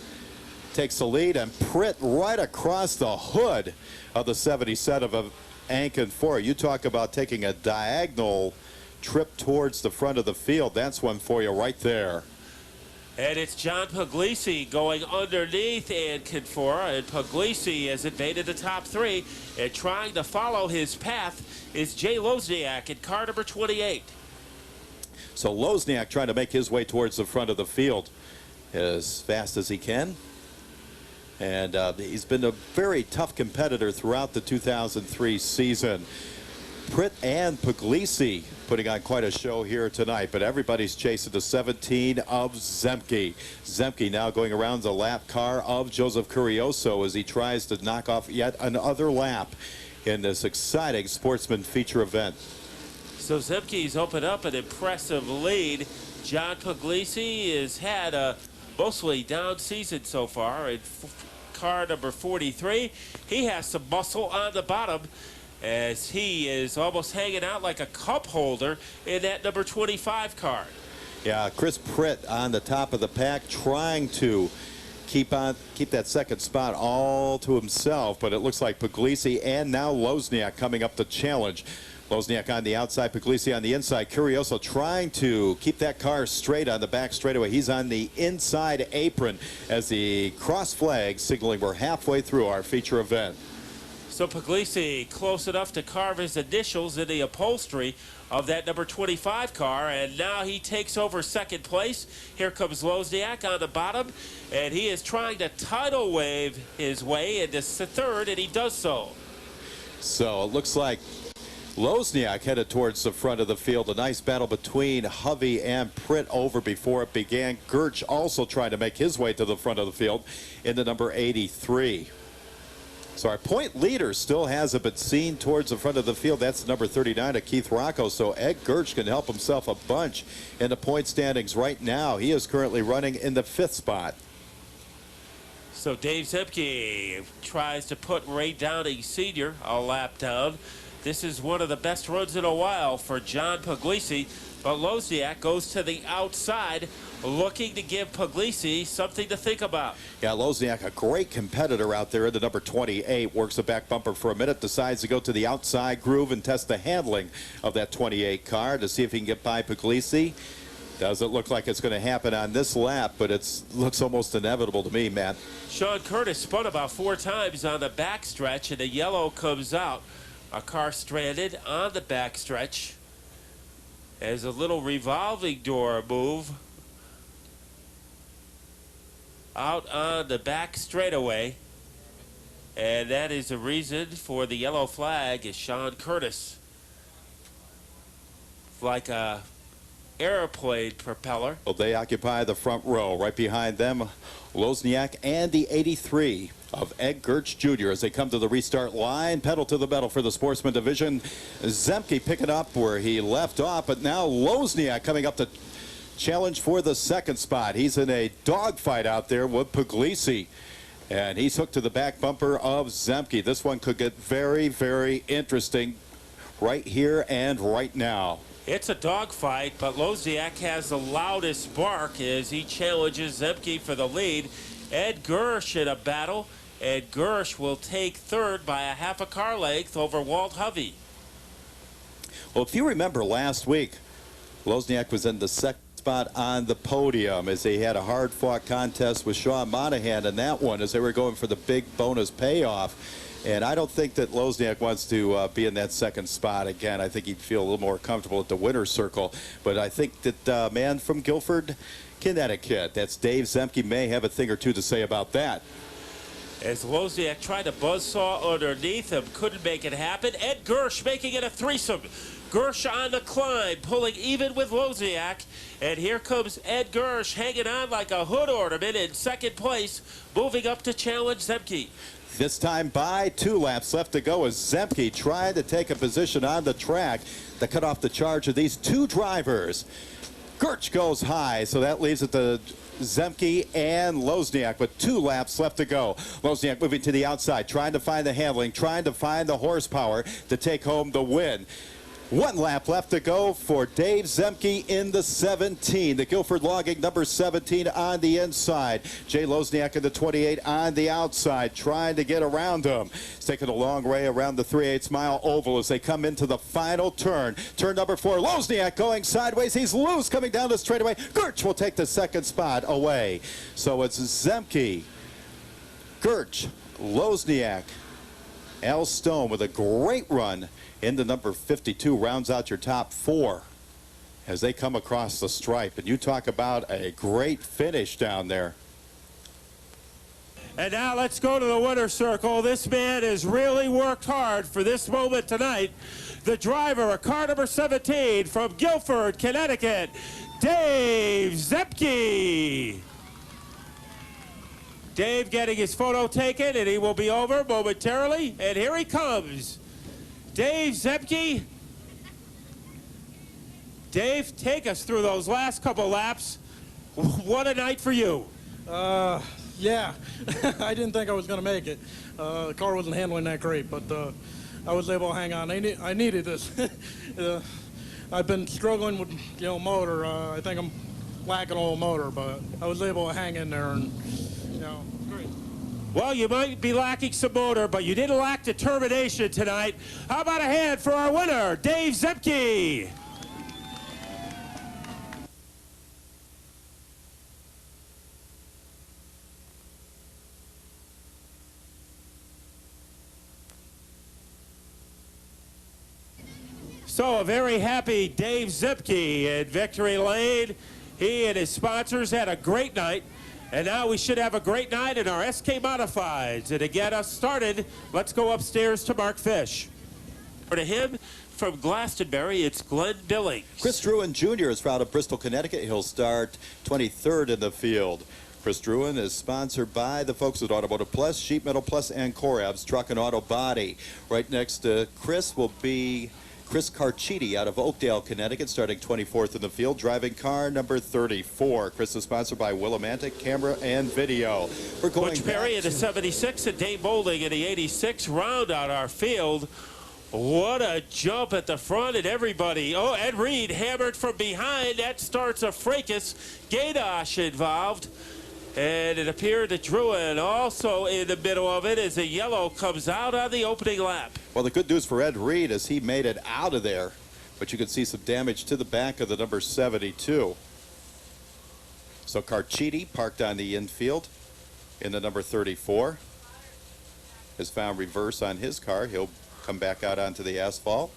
takes the lead, and Pritt right across the hood of the 77 of Ankin 4. You talk about taking a diagonal trip towards the front of the field. That's one for you right there. And it's John Puglisi going underneath Ankin 4, and Puglisi has invaded the top 3, and trying to follow his path is Jay Lozniak in car number 28. So Lozniak trying to make his way towards the front of the field as fast as he can. And he's been a very tough competitor throughout the 2003 season. Pritt and Puglisi putting on quite a show here tonight, but everybody's chasing the 17 of Zemke. Zemke now going around the lap car of Joseph Curioso as he tries to knock off yet another lap in this exciting sportsman feature event. So Zemke's opened up an impressive lead. John Puglisi has had a mostly down season so far in car number 43. He has some muscle on the bottom as he is almost hanging out like a cup holder in that number 25 car. Yeah, Chris Pritt on the top of the pack trying to keep that second spot all to himself, but it looks like Puglisi and now Lozniak coming up to challenge. Lozniak on the outside, Puglisi on the inside. Curioso trying to keep that car straight on the back straightaway. He's on the inside apron as the cross flag signaling we're halfway through our feature event. So Puglisi close enough to carve his initials in the upholstery of that number 25 car, and now he takes over second place. Here comes Lozniak on the bottom, and he is trying to tidal wave his way into third, and he does so. So it looks like Lozniak headed towards the front of the field. A nice battle between Hovey and Pritt over before it began. Gertsch also trying to make his way to the front of the field in the number 83. So our point leader still hasn't been seen towards the front of the field. That's number 39 of Keith Rocco. So Ed Gertsch can help himself a bunch in the point standings right now. He is currently running in the 5th spot. So Dave Zemke tries to put Ray Downing Sr. a lap down. This is one of the best runs in a while for John Puglisi, but Lozniak goes to the outside, looking to give Puglisi something to think about. Yeah, Lozniak, a great competitor out there in the number 28, works the back bumper for a minute, decides to go to the outside groove and test the handling of that 28 car to see if he can get by Puglisi. Doesn't look like it's going to happen on this lap, but it looks almost inevitable to me, Matt. Sean Curtis spun about 4 times on the backstretch, and the yellow comes out. A car stranded on the backstretch as a little revolving door move out on the back straightaway, and that is the reason for the yellow flag is Sean Curtis. Like a airplane propeller. Well, they occupy the front row. Right behind them, Lozniak and the 83 of Ed Gertsch Jr. as they come to the restart line. Pedal to the metal for the sportsman division. Zemke picking up where he left off, but now Lozniak coming up to challenge for the second spot. He's in a dogfight out there with Puglisi, and he's hooked to the back bumper of Zemke. This one could get very, very interesting right here and right now. It's a dogfight, but Lozniak has the loudest bark as he challenges Zemke for the lead. Ed Gertsch in a battle. Ed Gertsch will take third by a half a car length over Walt Hovey. Well, if you remember last week, Lozniak was in the second spot on the podium as they had a hard-fought contest with Sean Monahan in that one as they were going for the big bonus payoff. And I don't think that Lozniak wants to be in that second spot again. I think he'd feel a little more comfortable at the winner's circle. But I think that man from Guilford, Connecticut, that's Dave Zemke, may have a thing or two to say about that. As Lozniak tried to buzzsaw underneath him, couldn't make it happen. Ed Gertsch making it a threesome. Gertsch on the climb, pulling even with Lozniak. And here comes Ed Gertsch hanging on like a hood ornament in second place, moving up to challenge Zemke. This time by 2 laps left to go as Zemke tried to take a position on the track to cut off the charge of these 2 drivers. Gertsch goes high, so that leaves it to Zemke and Lozniak with 2 laps left to go. Lozniak moving to the outside, trying to find the handling, trying to find the horsepower to take home the win. 1 lap left to go for Dave Zemke in the 17. The Guilford Logging number 17 on the inside. Jay Lozniak in the 28 on the outside, trying to get around him. He's taking a long way around the 3/8 mile oval as they come into the final turn. Turn number 4, Lozniak going sideways. He's loose coming down the straightaway. Gertsch will take the second spot away. So it's Zemke, Gertsch, Lozniak, Al Stone with a great run in the number 52, rounds out your top 4 as they come across the stripe. And you talk about a great finish down there. And now let's go to the winner's circle. This man has really worked hard for this moment tonight. The driver of car number 17 from Guilford, Connecticut, Dave Zemke. Dave getting his photo taken, and he will be over momentarily. And here he comes. Dave Zemke. Dave, take us through those last couple laps. What a night for you. Yeah, I didn't think I was going to make it. The car wasn't handling that great, but I was able to hang on. I needed this. I've been struggling with, motor. I think I'm lacking a little motor, but I was able to hang in there, and, great. Well, you might be lacking some motor, but you didn't lack determination tonight. How about a hand for our winner, Dave Zemke? So a very happy Dave Zemke in victory lane. He and his sponsors had a great night. And now we should have a great night in our SK Modifieds. And to get us started, let's go upstairs to Mark Fish. For to him, from Glastonbury, it's Glenn Billings. Chris Druin Jr. is out of Bristol, Connecticut. He'll start 23rd in the field. Chris Druin is sponsored by the folks at Automotive Plus, Sheet Metal Plus, and Corab's Truck and Auto Body. Right next to Chris will be Chris Carchidi out of Oakdale, Connecticut, starting 24th in the field, driving car number 34. Chris is sponsored by Willimantic Camera and Video. We're going Butch Perry in the 76 and Dave Boulding in the 86 round out our field. What a jump at the front, and everybody. Oh, Ed Reed hammered from behind. That starts a fracas. Gaydosh involved. And it appeared that Druin also in the middle of it as the yellow comes out on the opening lap. Well, the good news for Ed Reed is he made it out of there, but you can see some damage to the back of the number 72. So Carchidi, parked on the infield in the number 34, has found reverse on his car. He'll come back out onto the asphalt.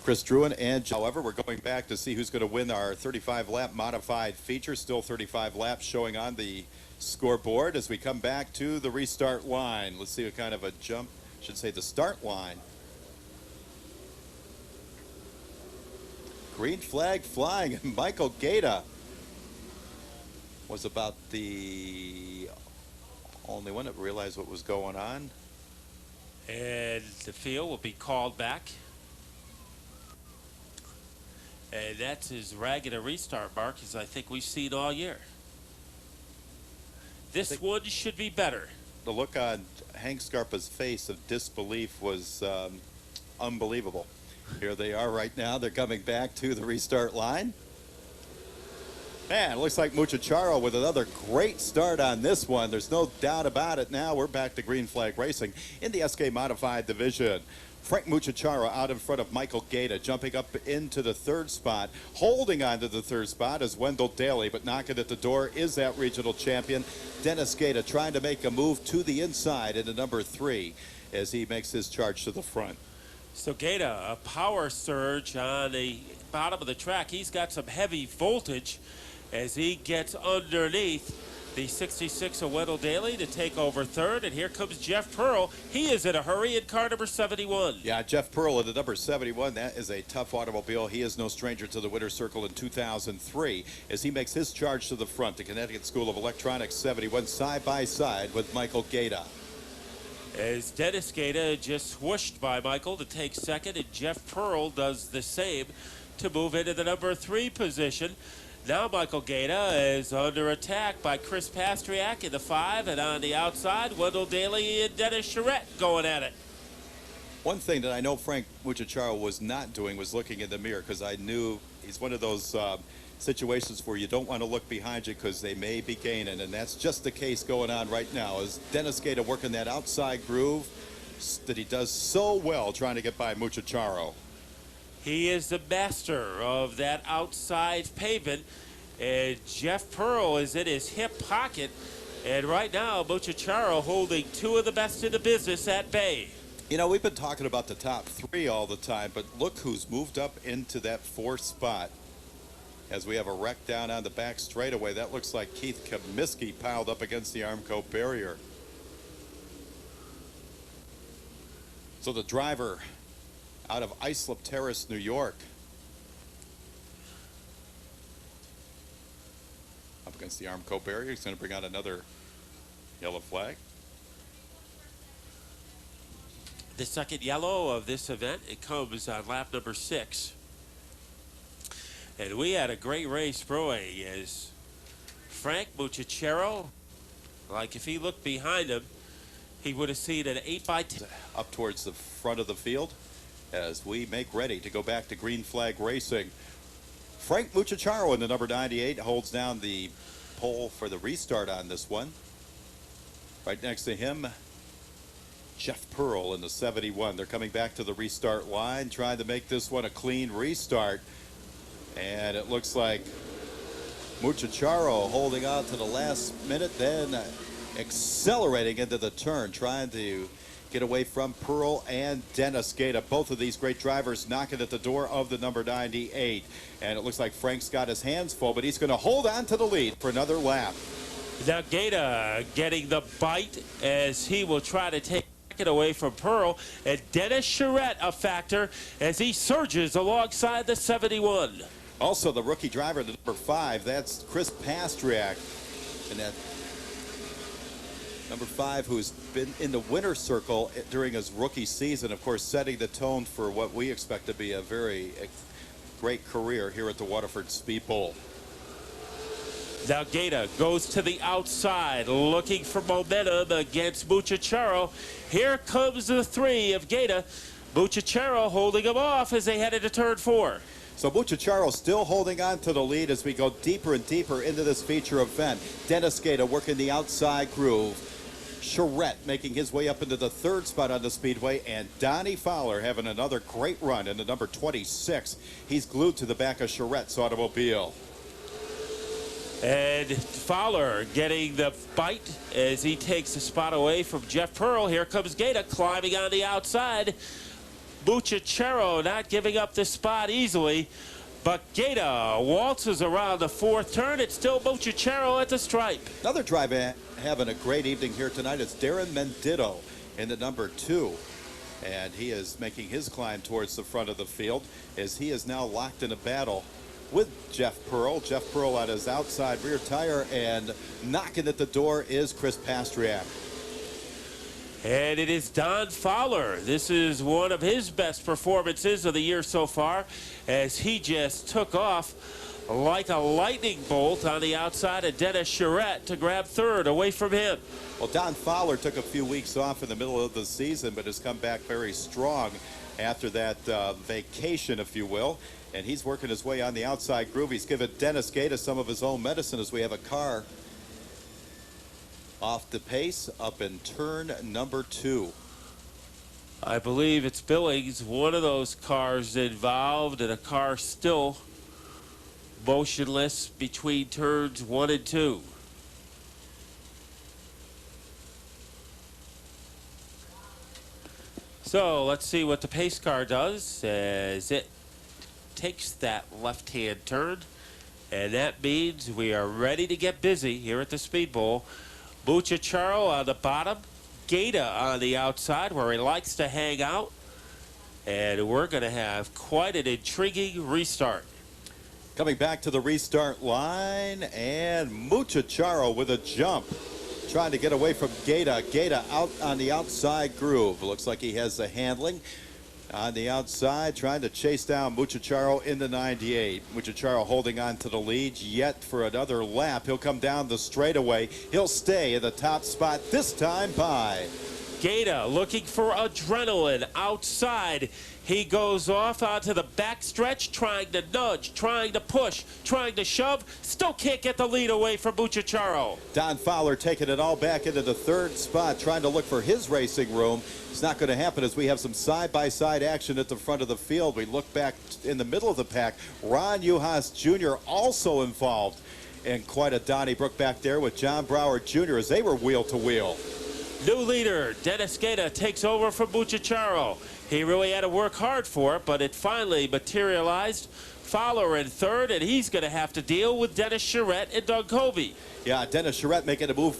Chris Druin and, however, we're going back to see who's going to win our 35-lap modified feature. Still 35 laps showing on the scoreboard as we come back to the restart line. Let's see what kind of a jump, I should say the start line. Green flag flying, and Michael Gaeta was about the only one that realized what was going on. And the field will be called back. And that's as ragged a restart, Mark, as I think we've seen all year. This one should be better. The look on Hank Scarpa's face of disbelief was unbelievable. Here they are right now. They're coming back to the restart line. Man, it looks like Muchacharo with another great start on this one. There's no doubt about it now. We're back to green flag racing in the SK Modified division. Frank Muchacharo out in front of Michael Gaeta, jumping up into the third spot. Holding on to the third spot is Wendell Daly, but knocking at the door is that regional champion, Dennis Gaeta, trying to make a move to the inside into number 3 as he makes his charge to the front. So Gaeta, a power surge on the bottom of the track. He's got some heavy voltage as he gets underneath the 66 of Wendell Daly to take over third. And here comes Jeff Pearl. He is in a hurry in car number 71. Yeah, Jeff Pearl in the number 71. That is a tough automobile. He is no stranger to the winner's circle in 2003 as he makes his charge to the front. The Connecticut School of Electronics 71 side by side with Michael Gaeta. As Dennis Gaeta just swooshed by Michael to take second, and Jeff Pearl does the same to move into the number 3 position. Now Michael Gaeta is under attack by Chris Pastriak in the 5, and on the outside, Wendell Daly and Dennis Charette going at it. One thing that I know Frank Mucciacaro was not doing was looking in the mirror, because I knew he's one of those situations where you don't want to look behind you because they may be gaining, and that's just the case going on right now as Dennis Gaeta working that outside groove that he does so well trying to get by Mucciacaro. He is the master of that outside pavement, and Jeff Pearl is in his hip pocket, and right now Mucciacaro holding two of the best in the business at bay. You know, we've been talking about the top three all the time, but look who's moved up into that fourth spot as we have a wreck down on the back straightaway. That looks like Keith Comiskey piled up against the Armco barrier. So the driver out of Islip Terrace, New York, up against the Armco barrier. He's going to bring out another yellow flag. The second yellow of this event, it comes on lap number 6. And we had a great race brewing as Frank Mucciacaro, like if he looked behind him, he would have seen an 8x10. Up towards the front of the field as we make ready to go back to green flag racing. Frank Mucciacaro in the number 98 holds down the pole for the restart on this one. Right next to him, Jeff Pearl in the 71. They're coming back to the restart line, trying to make this one a clean restart. And it looks like Mucciacaro holding on to the last minute, then accelerating into the turn, trying to get away from Pearl and Dennis Gaeta. Both of these great drivers knocking at the door of the number 98. And it looks like Frank's got his hands full, but he's going to hold on to the lead for another lap. Now Gaeta getting the bite as he will try to take it away from Pearl, and Dennis Charette a factor as he surges alongside the 71. Also the rookie driver, the number 5, that's Chris Pastriak, and that number 5 who's been in the winner's circle during his rookie season, of course setting the tone for what we expect to be a very great career here at the Waterford Speedbowl. Now Gaeta goes to the outside looking for momentum against Mucciacaro. Here comes the 3 of Gaeta. Mucciacaro holding him off as they head into turn 4. So Mucciacaro still holding on to the lead as we go deeper and deeper into this feature event. Dennis Gaeta working the outside groove. Charette making his way up into the 3rd spot on the speedway, and Donnie Fowler having another great run in the number 26. He's glued to the back of Charette's automobile. And Fowler getting the bite as he takes the spot away from Jeff Pearl. Here comes Gaeta climbing on the outside. Mucciacaro not giving up this spot easily, but Gaeta waltzes around the 4th turn. It's still Mucciacaro at the stripe. Another driver having a great evening here tonight is Darren Menditto in the number 2. And he is making his climb towards the front of the field as he is now locked in a battle with Jeff Pearl. Jeff Pearl on his outside rear tire, and knocking at the door is Chris Pastriak. And it is Don Fowler. This is one of his best performances of the year so far as he just took off like a lightning bolt on the outside of Dennis Charette to grab 3rd away from him. Well, Don Fowler took a few weeks off in the middle of the season, but has come back very strong after that vacation, if you will. And he's working his way on the outside groove. He's given Dennis Gaeta some of his own medicine as we have a car off the pace up in turn number 2. I believe it's Billings, one of those cars involved, and a car still motionless between turns 1 and 2. So let's see what the pace car does as it takes that left-hand turn, and that means we are ready to get busy here at the Speedbowl. Mucciacaro on the bottom, Gaeta on the outside where he likes to hang out, and we're going to have quite an intriguing restart. Coming back to the restart line, and Mucciacaro with a jump, trying to get away from Gaeta. Gaeta out on the outside groove. Looks like he has the handling on the outside, trying to chase down Mucciacaro in the 98. Mucciacaro holding on to the lead yet for another lap. He'll come down the straightaway. He'll stay in the top spot, this time by Gaeta looking for adrenaline outside. He goes off onto the backstretch, trying to nudge, trying to push, trying to shove. Still can't get the lead away from Bucciacharo. Don Fowler taking it all back into the third spot, trying to look for his racing room. It's not going to happen as we have some side-by-side action at the front of the field. We look back in the middle of the pack. Ron Uhas Jr. also involved in quite a Donnybrook back there with John Brower Jr. as they were wheel to wheel. New leader, Dennis Gaeta, takes over from Bucciacharo. He really had to work hard for it, but it finally materialized. Fowler in third, and he's going to have to deal with Dennis Charette and Doug Covey. Yeah, Dennis Charette making a move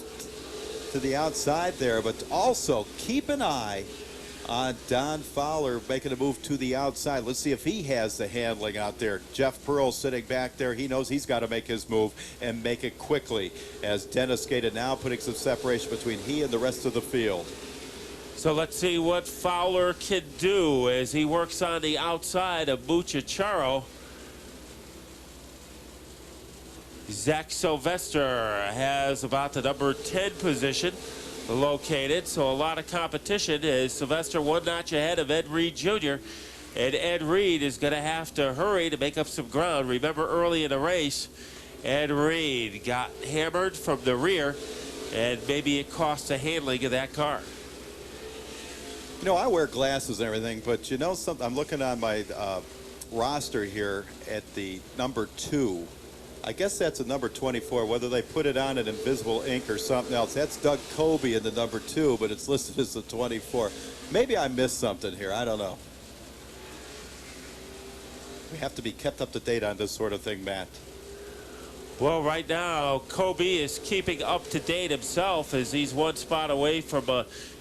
to the outside there, but also keep an eye on Don Fowler making a move to the outside. Let's see if he has the handling out there. Jeff Pearl sitting back there. He knows he's got to make his move and make it quickly as Dennis Gaeta now putting some separation between he and the rest of the field. So let's see what Fowler can do as he works on the outside of Bucciacharo. Zach Sylvester has about the number 10 position located, so a lot of competition as Sylvester one notch ahead of Ed Reed Jr. And Ed Reed is going to have to hurry to make up some ground. Remember early in the race, Ed Reed got hammered from the rear, and maybe it cost the handling of that car. You know, I wear glasses and everything, but you know something? I'm looking on my roster here at the number 2. I guess that's a number 24, whether they put it on in invisible ink or something else. That's Doug Covey in the number 2, but it's listed as the 24. Maybe I missed something here. I don't know. We have to be kept up to date on this sort of thing, Matt. Well, right now, Covey is keeping up to date himself as he's one spot away from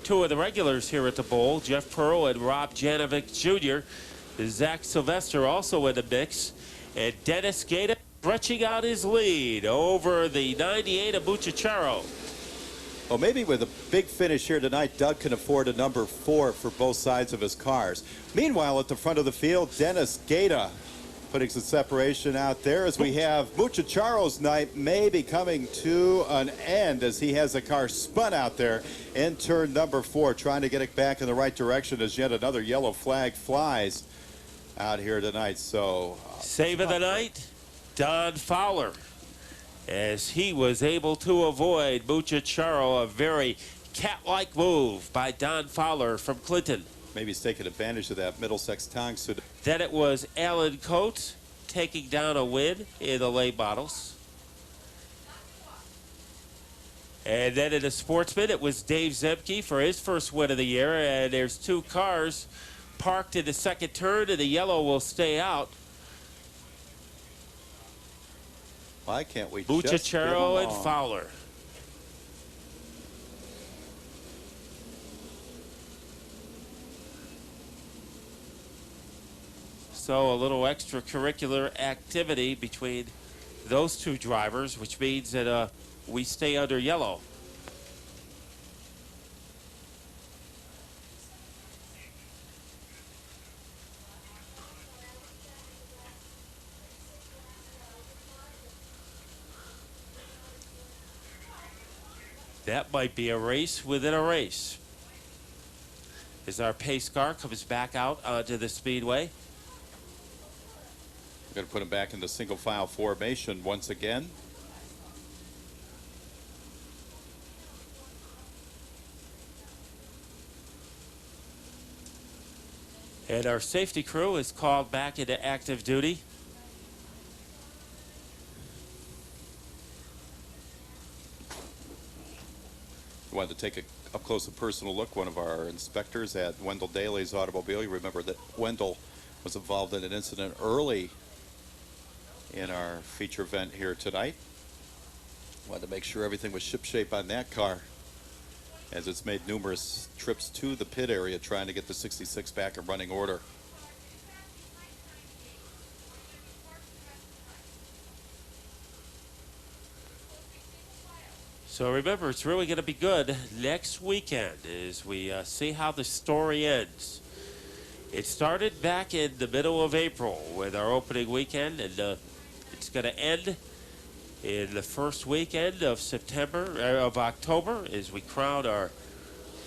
2 of the regulars here at the Bowl, Jeff Pearl and Rob Janovic Jr. Zach Sylvester also in the mix, and Dennis Gaeta stretching out his lead over the 98 of Bucciacharo. Well, maybe with a big finish here tonight, Doug can afford a number 4 for both sides of his cars. Meanwhile, at the front of the field, Dennis Gaeta putting some separation out there as we have Bucciacharo's night maybe coming to an end as he has a car spun out there in turn number 4, trying to get it back in the right direction as yet another yellow flag flies out here tonight. So save of the night, Don Fowler, as he was able to avoid Bucciacharo. A very cat-like move by Don Fowler from Clinton. Maybe he's taking advantage of that Middlesex Tongue. Then it was Alan Coates taking down a win in the late models. And then in the sportsman, it was Dave Zemke for his first win of the year. And there's 2 cars parked in the second turn, and the yellow will stay out. Why can't we Bucciacharo and Fowler. So a little extracurricular activity between those 2 drivers, which means that we stay under yellow. That might be a race within a race. As our pace car comes back out onto the speedway. We're going to put him back in the single file formation once again. And our safety crew is called back into active duty. We wanted to take a up close and personal look. One of our inspectors at Wendell Daly's automobile. You remember that Wendell was involved in an incident early in our feature event here tonight. Wanted to make sure everything was shipshape on that car, as it's made numerous trips to the pit area trying to get the 66 back in running order. So remember, it's really going to be good next weekend as we see how the story ends. It started back in the middle of April with our opening weekend, and it's going to end in the first weekend of October as we crown our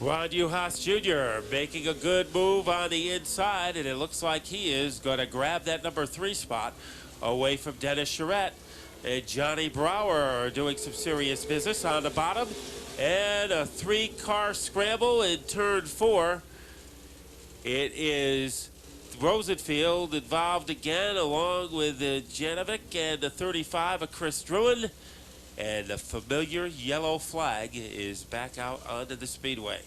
Ron Uhas Jr. making a good move on the inside, and it looks like he is going to grab that number 3 spot away from Dennis Charette. And Johnny Brower are doing some serious business on the bottom. And a 3-car scramble in turn 4. It is Rosenfield involved again, along with Janovic and the 35 of Chris Druin. And the familiar yellow flag is back out onto the speedway.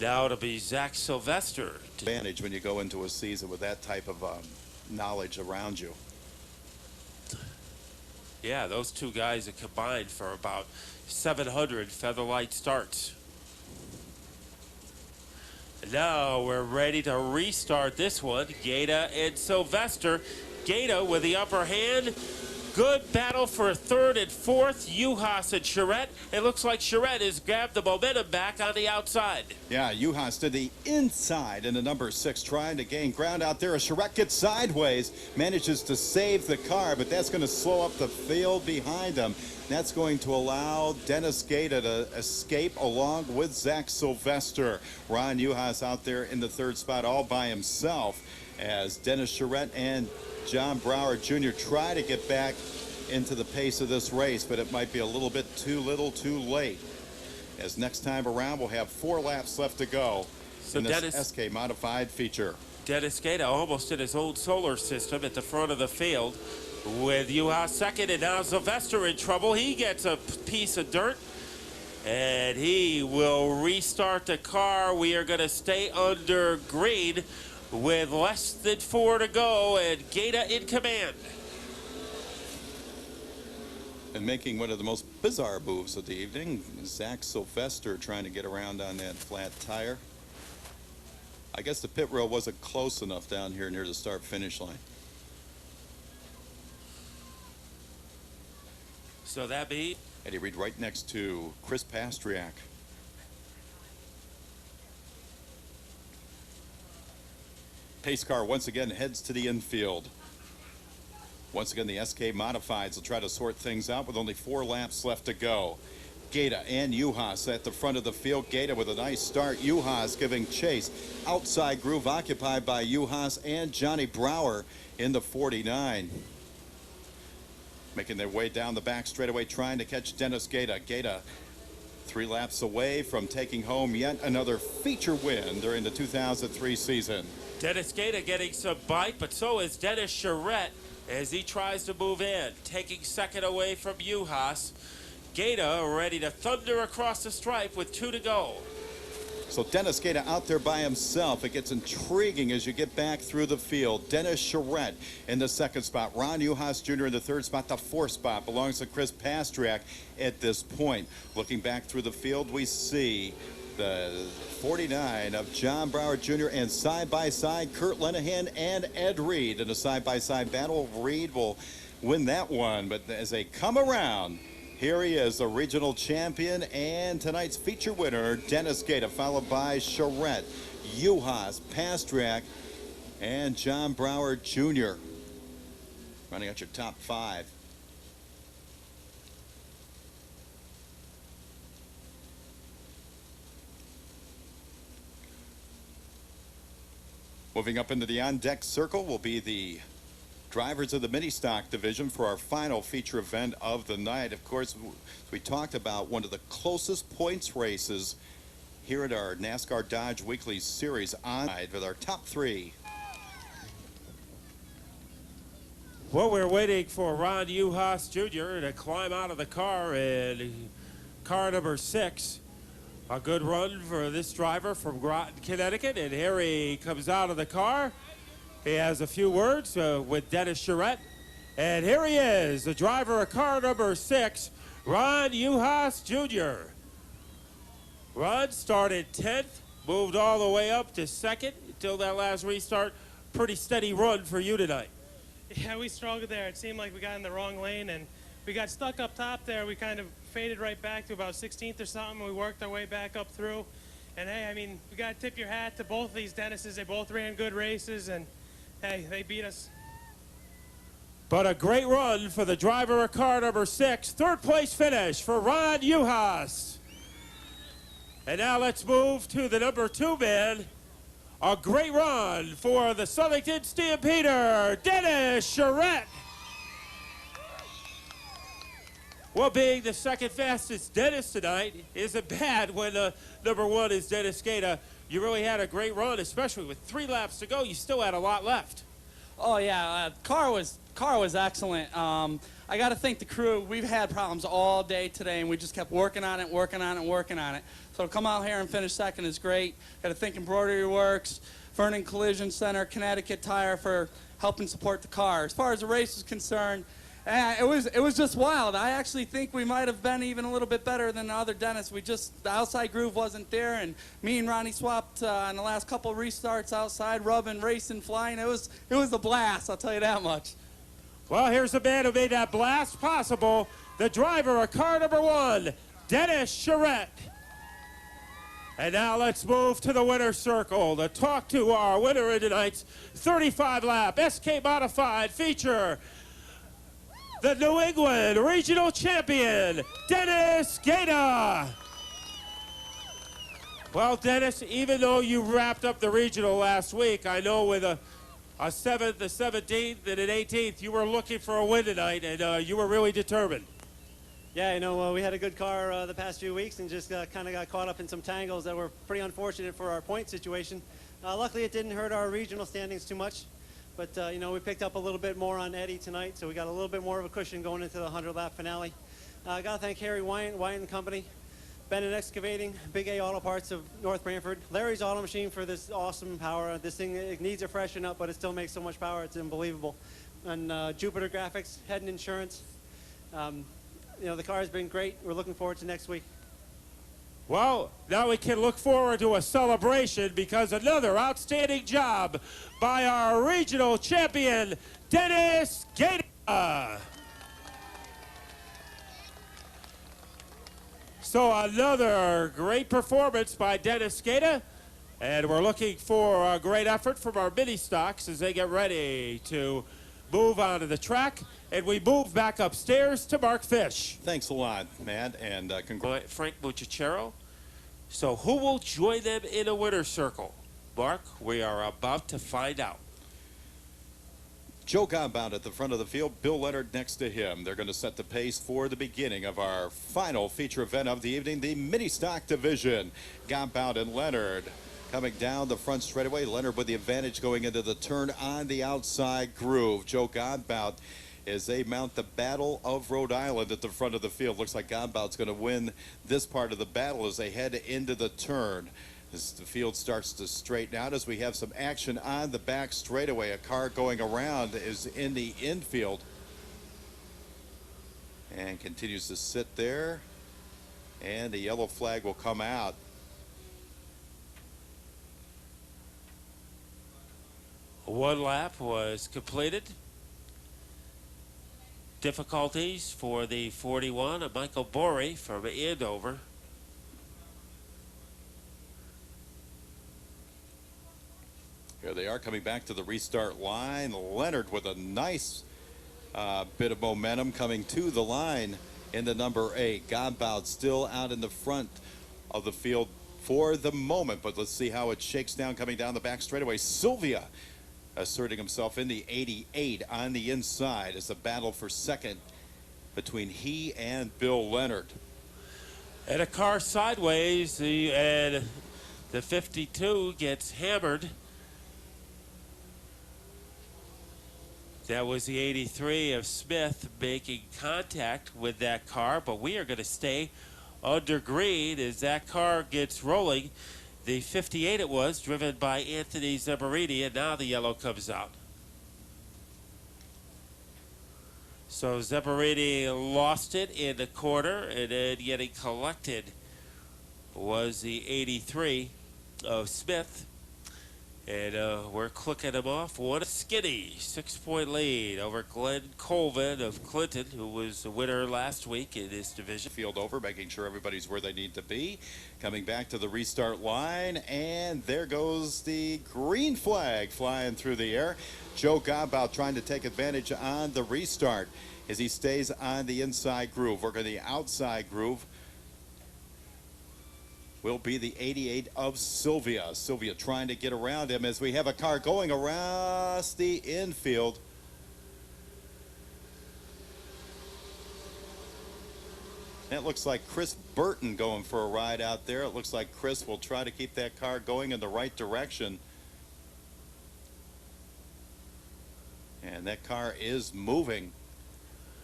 Now it'll be Zach Sylvester. Advantage when you go into a season with that type of knowledge around you. Yeah, those two guys are combined for about 700 Featherlight starts. Now we're ready to restart this one. Gaeta and Sylvester. Gaeta with the upper hand. Good battle for 3rd and 4th. Uhas and Charette. It looks like Charette has grabbed the momentum back on the outside. Yeah, Uhas to the inside in the number 6, trying to gain ground out there. As Charette gets sideways, manages to save the car, but that's going to slow up the field behind him. That's going to allow Dennis Gaeta to escape along with Zach Sylvester. Ron Uhas out there in the 3rd spot all by himself as Dennis Charette and John Brower Jr. try to get back into the pace of this race, but it might be a little bit too little too late. As next time around, we'll have 4 laps left to go in this SK modified feature. Dennis Gaeta almost in his old solar system at the front of the field with Uhas second, and now Sylvester in trouble. He gets a piece of dirt and he will restart the car. We are going to stay under green with less than 4 to go, and Gaeta in command. And making one of the most bizarre moves of the evening, Zach Sylvester trying to get around on that flat tire. I guess the pit row wasn't close enough down here near the start-finish line. So that be Eddie Reed right next to Chris Pastriak. Pace car once again heads to the infield. Once again, the SK Modifieds will try to sort things out with only 4 laps left to go. Gaeta and Uhas at the front of the field. Gaeta with a nice start. Uhas giving chase. Outside groove occupied by Uhas and Johnny Brower in the 49. Making their way down the back straightaway, trying to catch Dennis Gaeta. Gaeta 3 laps away from taking home yet another feature win during the 2003 season. Dennis Gaeta getting some bite, but so is Dennis Charette as he tries to move in, taking second away from Uhas. Gaeta ready to thunder across the stripe with 2 to go. So Dennis Gaeta out there by himself. It gets intriguing as you get back through the field. Dennis Charette in the 2nd spot. Ron Uhas Jr. in the 3rd spot. The 4th spot belongs to Chris Pastriak at this point. Looking back through the field, we see the 49 of John Brower Jr. and side-by-side Kurt Lenahan and Ed Reed in a side-by-side battle. Reed will win that one, but as they come around, here he is, the regional champion and tonight's feature winner, Dennis Gaeta, followed by Charette, Uhas, Pastriak, and John Brower Jr. Running out your top 5. Moving up into the on-deck circle will be the drivers of the mini stock division for our final feature event of the night. Of course, we talked about one of the closest points races here at our NASCAR Dodge Weekly Series on with our top 3. Well, we're waiting for Ron Uhas Jr. to climb out of the car in car number 6. A good run for this driver from Groton, Connecticut, and here he comes out of the car. He has a few words with Dennis Charette, and here he is, the driver of car number 6, Ron Uhas Jr. Ron started 10th, moved all the way up to 2nd until that last restart. Pretty steady run for you tonight. Yeah, we struggled there. It seemed like we got in the wrong lane, and we got stuck up top there. We kind of faded right back to about 16th or something. We worked our way back up through. And, hey, I mean, we got to tip your hat to both of these Dennises. They both ran good races, and, hey, they beat us. But a great run for the driver of car number 6. Third place finish for Ron Uhas. And now let's move to the number 2 man. A great run for the Southington Stampeder, Dennis Charette. Well, being the second fastest Dennis tonight isn't bad when number 1 is Dennis Gaeta. You really had a great run, especially with 3 laps to go. You still had a lot left. Oh yeah, car was excellent. I got to thank the crew. We've had problems all day today, and we just kept working on it. So to come out here and finish second is great. Got to thank Embroidery Works, Vernon Collision Center, Connecticut Tire for helping support the car. As far as the race is concerned, it was just wild. I actually think we might have been even a little bit better than the other Dennis. The outside groove wasn't there, and me and Ronnie swapped on the last couple of restarts outside, rubbing, racing, flying. It was a blast, I'll tell you that much. Well, here's the man who made that blast possible, the driver of car number 1, Dennis Charette. And now let's move to the winner's circle to talk to our winner in tonight's 35-lap SK Modified feature, the New England Regional Champion, Dennis Gaeta. Well, Dennis, even though you wrapped up the regional last week, I know with a 7th, a 17th, and an 18th, you were looking for a win tonight, and you were really determined. Yeah, we had a good car the past few weeks and just kind of got caught up in some tangles that were pretty unfortunate for our point situation. Luckily, it didn't hurt our regional standings too much, but, we picked up a little bit more on Eddie tonight, so we got a little bit more of a cushion going into the 100-lap finale. I got to thank Harry Wyatt & Company, Bennett Excavating, Big A Auto Parts of North Branford, Larry's Auto Machine for this awesome power. This thing, it needs a freshen up, but it still makes so much power, it's unbelievable. And Jupiter Graphics, Head and Insurance. The car has been great. We're looking forward to next week. Well, now we can look forward to a celebration because another outstanding job by our regional champion, Dennis Gaeta. So another great performance by Dennis Gaeta, and we're looking for a great effort from our mini stocks as they get ready to move onto the track, and we move back upstairs to Mark Fish. Thanks a lot, Matt, and congrats. Frank Muccichero. So who will join them in a winner's circle? Mark, we are about to find out. Joe Gombound at the front of the field, Bill Leonard next to him. They're going to set the pace for the beginning of our final feature event of the evening, the mini stock division. Gombound and Leonard coming down the front straightaway. Leonard with the advantage going into the turn on the outside groove. Joe Gombound as they mount the Battle of Rhode Island at the front of the field. Looks like Gombound's going to win this part of the battle as they head into the turn. As the field starts to straighten out, as we have some action on the back straightaway. A car going around is in the infield and continues to sit there, and the yellow flag will come out. One lap was completed. Difficulties for the 41 of Michael Borey from Andover. Here they are coming back to the restart line. Leonard with a nice bit of momentum coming to the line in the number 8. Gombound still out in the front of the field for the moment, but let's see how it shakes down coming down the back straightaway. Sylvia asserting himself in the 88 on the inside as a battle for second between he and Bill Leonard. And a car sideways, and the 52 gets hammered. That was the 83 of Smith making contact with that car, but we are going to stay under green as that car gets rolling. The 58 it was, driven by Anthony Zamperini, and now the yellow comes out. So Zamperini lost it in the corner, and then getting collected was the 83 of Smith. And we're clicking him off. What a skinny 6-point lead over Glenn Colvin of Clinton, who was the winner last week in this division. Field over, making sure everybody's where they need to be. Coming back to the restart line, and there goes the green flag flying through the air. Joe Godbout trying to take advantage on the restart as he stays on the inside groove. Working the outside groove will be the 88 of Sylvia. Sylvia trying to get around him as we have a car going across the infield. It looks like Chris Burton going for a ride out there. It looks like Chris will try to keep that car going in the right direction. And that car is moving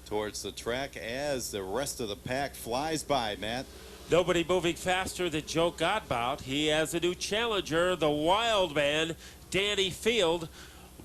towards the track as the rest of the pack flies by, Matt. Nobody moving faster than Joe Godbout. He has a new challenger, the wild man, Danny Field,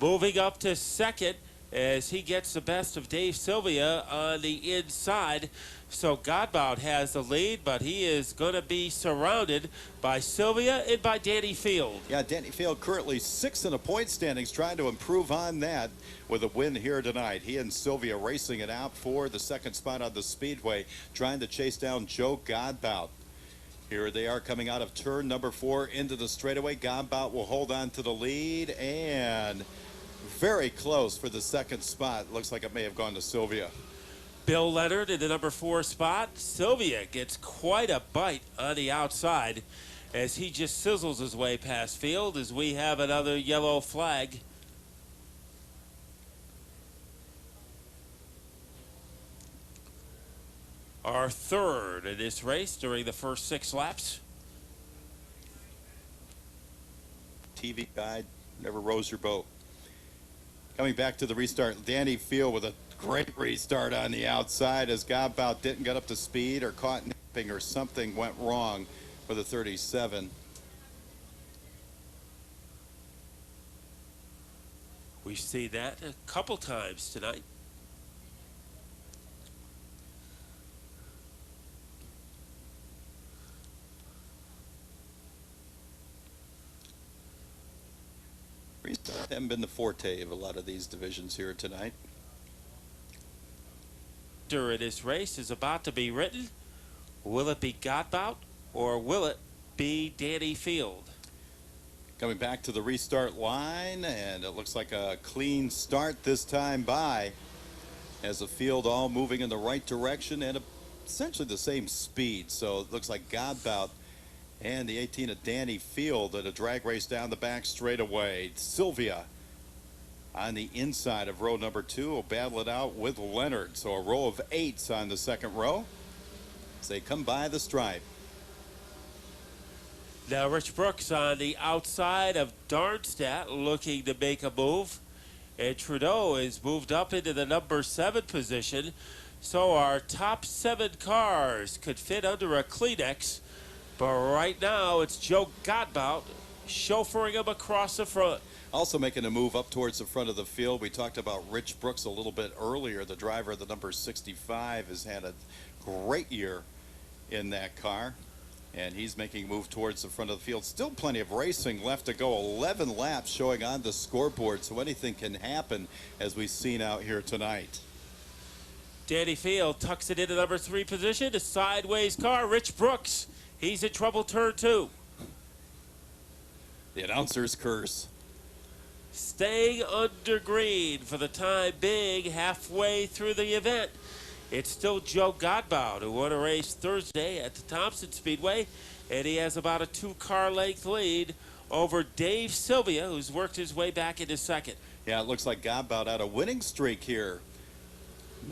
moving up to second as he gets the best of Dave Sylvia on the inside. So Godbout has the lead, but he is going to be surrounded by Sylvia and by Danny Field. Yeah, Danny Field currently 6th in the point standings, trying to improve on that with a win here tonight. He and Sylvia racing it out for the second spot on the Speedway, trying to chase down Joe Godbout. Here they are coming out of turn number 4 into the straightaway. Godbout will hold on to the lead and very close for the second spot. Looks like it may have gone to Sylvia. Bill Leonard in the number 4 spot. Sylvia gets quite a bite on the outside as he just sizzles his way past Field as we have another yellow flag. Our third in this race during the first 6 laps. TV guide never rows your boat. Coming back to the restart, Danny Field with a great restart on the outside as Godbout didn't get up to speed or caught nipping or something went wrong for the 37. We've seen that a couple times tonight. Restart haven't been the forte of a lot of these divisions here tonight. In this race is about to be written. Will it be Godbout or will it be Danny Field? Coming back to the restart line, and it looks like a clean start this time by as the field all moving in the right direction and essentially the same speed. So it looks like Godbout and the 18 of Danny Field at a drag race down the back straightaway. Sylvia on the inside of row number 2 will battle it out with Leonard. So a row of 8s on the second row as they come by the stripe. Now Rich Brooks on the outside of Darmstadt looking to make a move. And Trudeau is moved up into the number 7 position. So our top 7 cars could fit under a Kleenex. But right now it's Joe Godbout chauffeuring him across the front. Also making a move up towards the front of the field. We talked about Rich Brooks a little bit earlier. The driver of the number 65 has had a great year in that car. And he's making a move towards the front of the field. Still plenty of racing left to go. 11 laps showing on the scoreboard. So anything can happen as we've seen out here tonight. Danny Field tucks it into number 3 position. A sideways car. Rich Brooks. He's in trouble turn 2. The announcer's curse. Staying under green for the time being halfway through the event. It's still Joe Godbout who won a race Thursday at the Thompson Speedway, and he has about a 2-car length lead over Dave Sylvia, who's worked his way back into second. Yeah, it looks like Godbout had a winning streak here.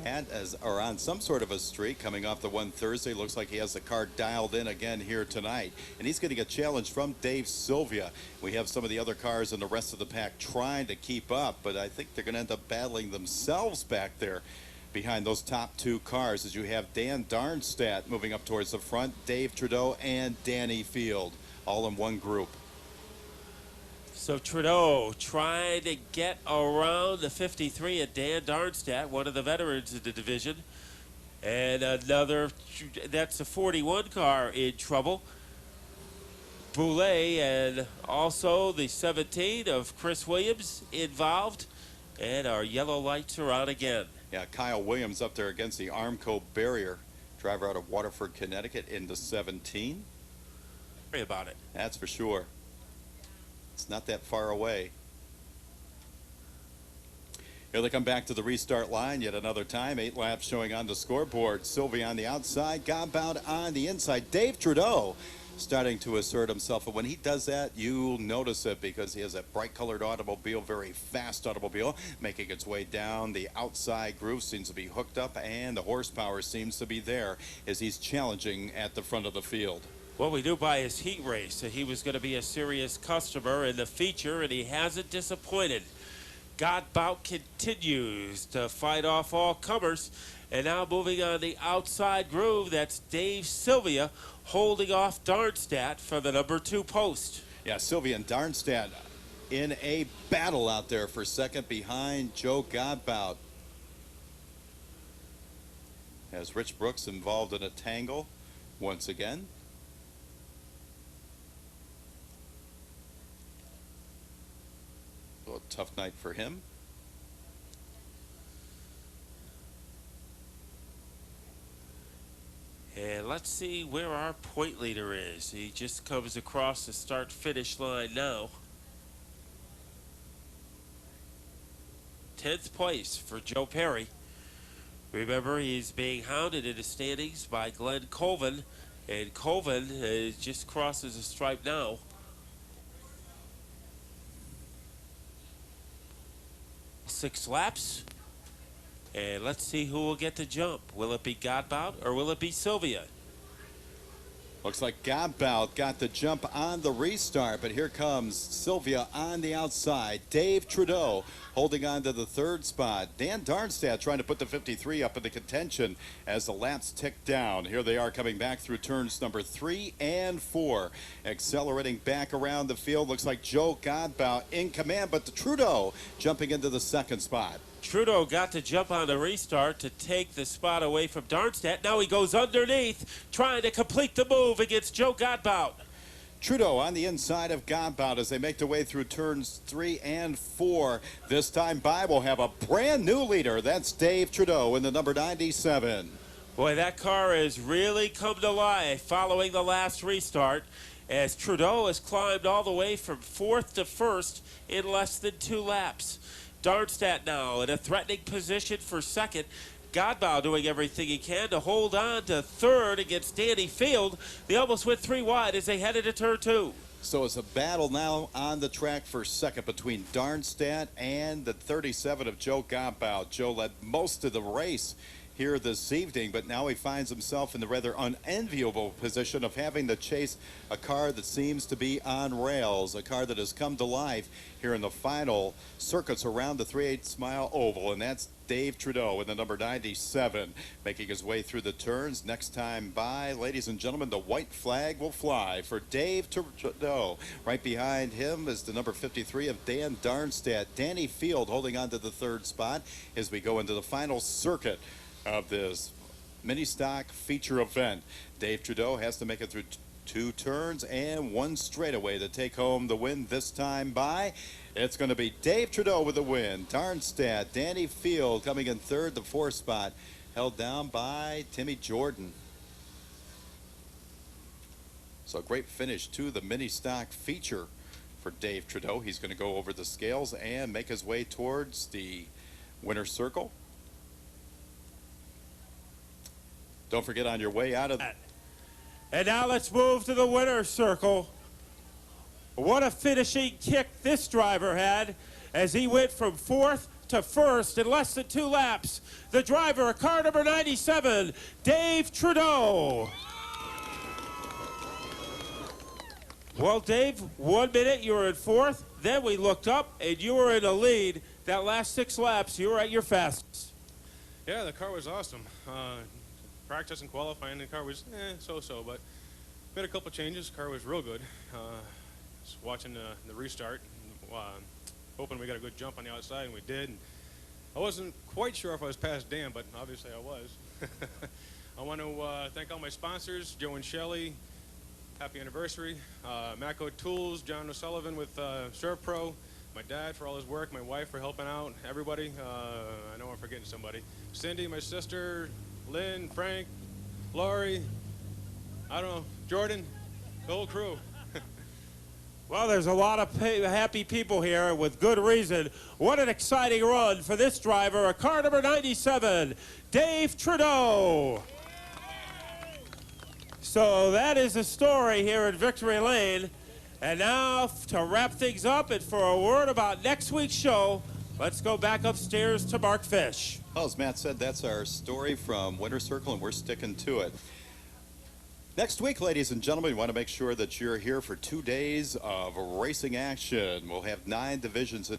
Matt are on some sort of a streak coming off the one Thursday. Looks like he has the car dialed in again here tonight. And he's getting a challenge from Dave Sylvia. We have some of the other cars in the rest of the pack trying to keep up, but I think they're going to end up battling themselves back there behind those top 2 cars as you have Dan Darmstadt moving up towards the front, Dave Trudeau and Danny Field all in one group. So Trudeau trying to get around the 53 at Dan Darmstadt, one of the veterans in the division. And another, that's a 41 car in trouble. Boulay, and also the 17 of Chris Williams involved. And our yellow lights are on again. Yeah, Kyle Williams up there against the Armco barrier. Driver out of Waterford, Connecticut into 17. Worry about it. That's for sure. It's not that far away. Here they come back to the restart line yet another time. 8 laps showing on the scoreboard. Sylvia on the outside, Godbout on the inside. Dave Trudeau starting to assert himself. And when he does that, you'll notice it because he has that bright colored automobile, very fast automobile, making its way down the outside groove. Seems to be hooked up, and the horsepower seems to be there as he's challenging at the front of the field. Well, we knew by his heat race that he was going to be a serious customer in the feature, and he hasn't disappointed. Godbout continues to fight off all comers, and now moving on the outside groove, that's Dave Sylvia holding off Darmstadt for the number 2 post. Yeah, Sylvia and Darmstadt in a battle out there for second behind Joe Godbout. As Rich Brooks involved in a tangle once again. A tough night for him. And let's see where our point leader is. He just comes across the start-finish line now. 10th place for Joe Perry. Remember, he's being hounded in the standings by Glenn Colvin, and Colvin just crosses the stripe now. Six laps, and let's see who will get the jump. Will it be Godbout or will it be Sylvia? Looks like Godbout got the jump on the restart, but here comes Sylvia on the outside. Dave Trudeau holding on to the 3rd spot. Dan Darmstadt trying to put the 53 up in the contention as the laps tick down. Here they are coming back through turns number 3 and 4. Accelerating back around the field. Looks like Joe Godbout in command, but the Trudeau jumping into the 2nd spot. Trudeau got to jump on the restart to take the spot away from Darmstadt. Now he goes underneath, trying to complete the move against Joe Godbout. Trudeau on the inside of Godbout as they make their way through turns 3 and 4. This time by will have a brand new leader. That's Dave Trudeau in the number 97. Boy, that car has really come to life following the last restart, as Trudeau has climbed all the way from 4th to 1st in less than 2 laps. Darmstadt now in a threatening position for 2nd. Godbout doing everything he can to hold on to 3rd against Danny Field. They almost went 3 wide as they headed to turn 2. So it's a battle now on the track for 2nd between Darmstadt and the 37 of Joe Godbout. Joe led most of the race here this evening, but now he finds himself in the rather unenviable position of having to chase a car that seems to be on rails, a car that has come to life here in the final circuits around the 3/8 mile oval, and that's Dave Trudeau in the number 97, making his way through the turns. Next time by, ladies and gentlemen, the white flag will fly for Dave Trudeau. Right behind him is the number 53 of Dan Darmstadt. Danny Field holding on to the 3rd spot as we go into the final circuit of this mini stock feature event. Dave Trudeau has to make it through 2 turns and 1 straightaway to take home the win. This time by, it's going to be Dave Trudeau with the win. Darmstadt, Danny Field coming in 3rd, the 4th spot held down by Timmy Jordan. So a great finish to the mini stock feature for Dave Trudeau. He's going to go over the scales and make his way towards the winner's circle. Don't forget, on your way out of that. And now let's move to the winner's circle. What a finishing kick this driver had as he went from 4th to 1st in less than 2 laps. The driver, car number 97, Dave Trudeau. Well, Dave, 1 minute you were in 4th, then we looked up and you were in the lead. That last 6 laps, you were at your fastest. Yeah, the car was awesome. Practice and qualifying, the car was so-so, but made a couple changes. The car was real good. Just watching the restart, hoping we got a good jump on the outside, and we did. And I wasn't quite sure if I was past Dan, but obviously I was. I want to thank all my sponsors, Joe and Shelley, happy anniversary. Macco Tools, John O'Sullivan with Surf Pro, my dad for all his work, my wife for helping out, everybody. I know I'm forgetting somebody. Cindy, my sister, Lynn, Frank, Laurie, I don't know, Jordan, the whole crew. Well, there's a lot of happy people here with good reason. What an exciting run for this driver, a car number 97, Dave Trudeau. So that is the story here at Victory Lane. And now to wrap things up and for a word about next week's show, let's go back upstairs to Mark Fish. Well, as Matt said, that's our story from Winter Circle, and we're sticking to it. Next week, ladies and gentlemen, we want to make sure that you're here for 2 days of racing action. We'll have 9 divisions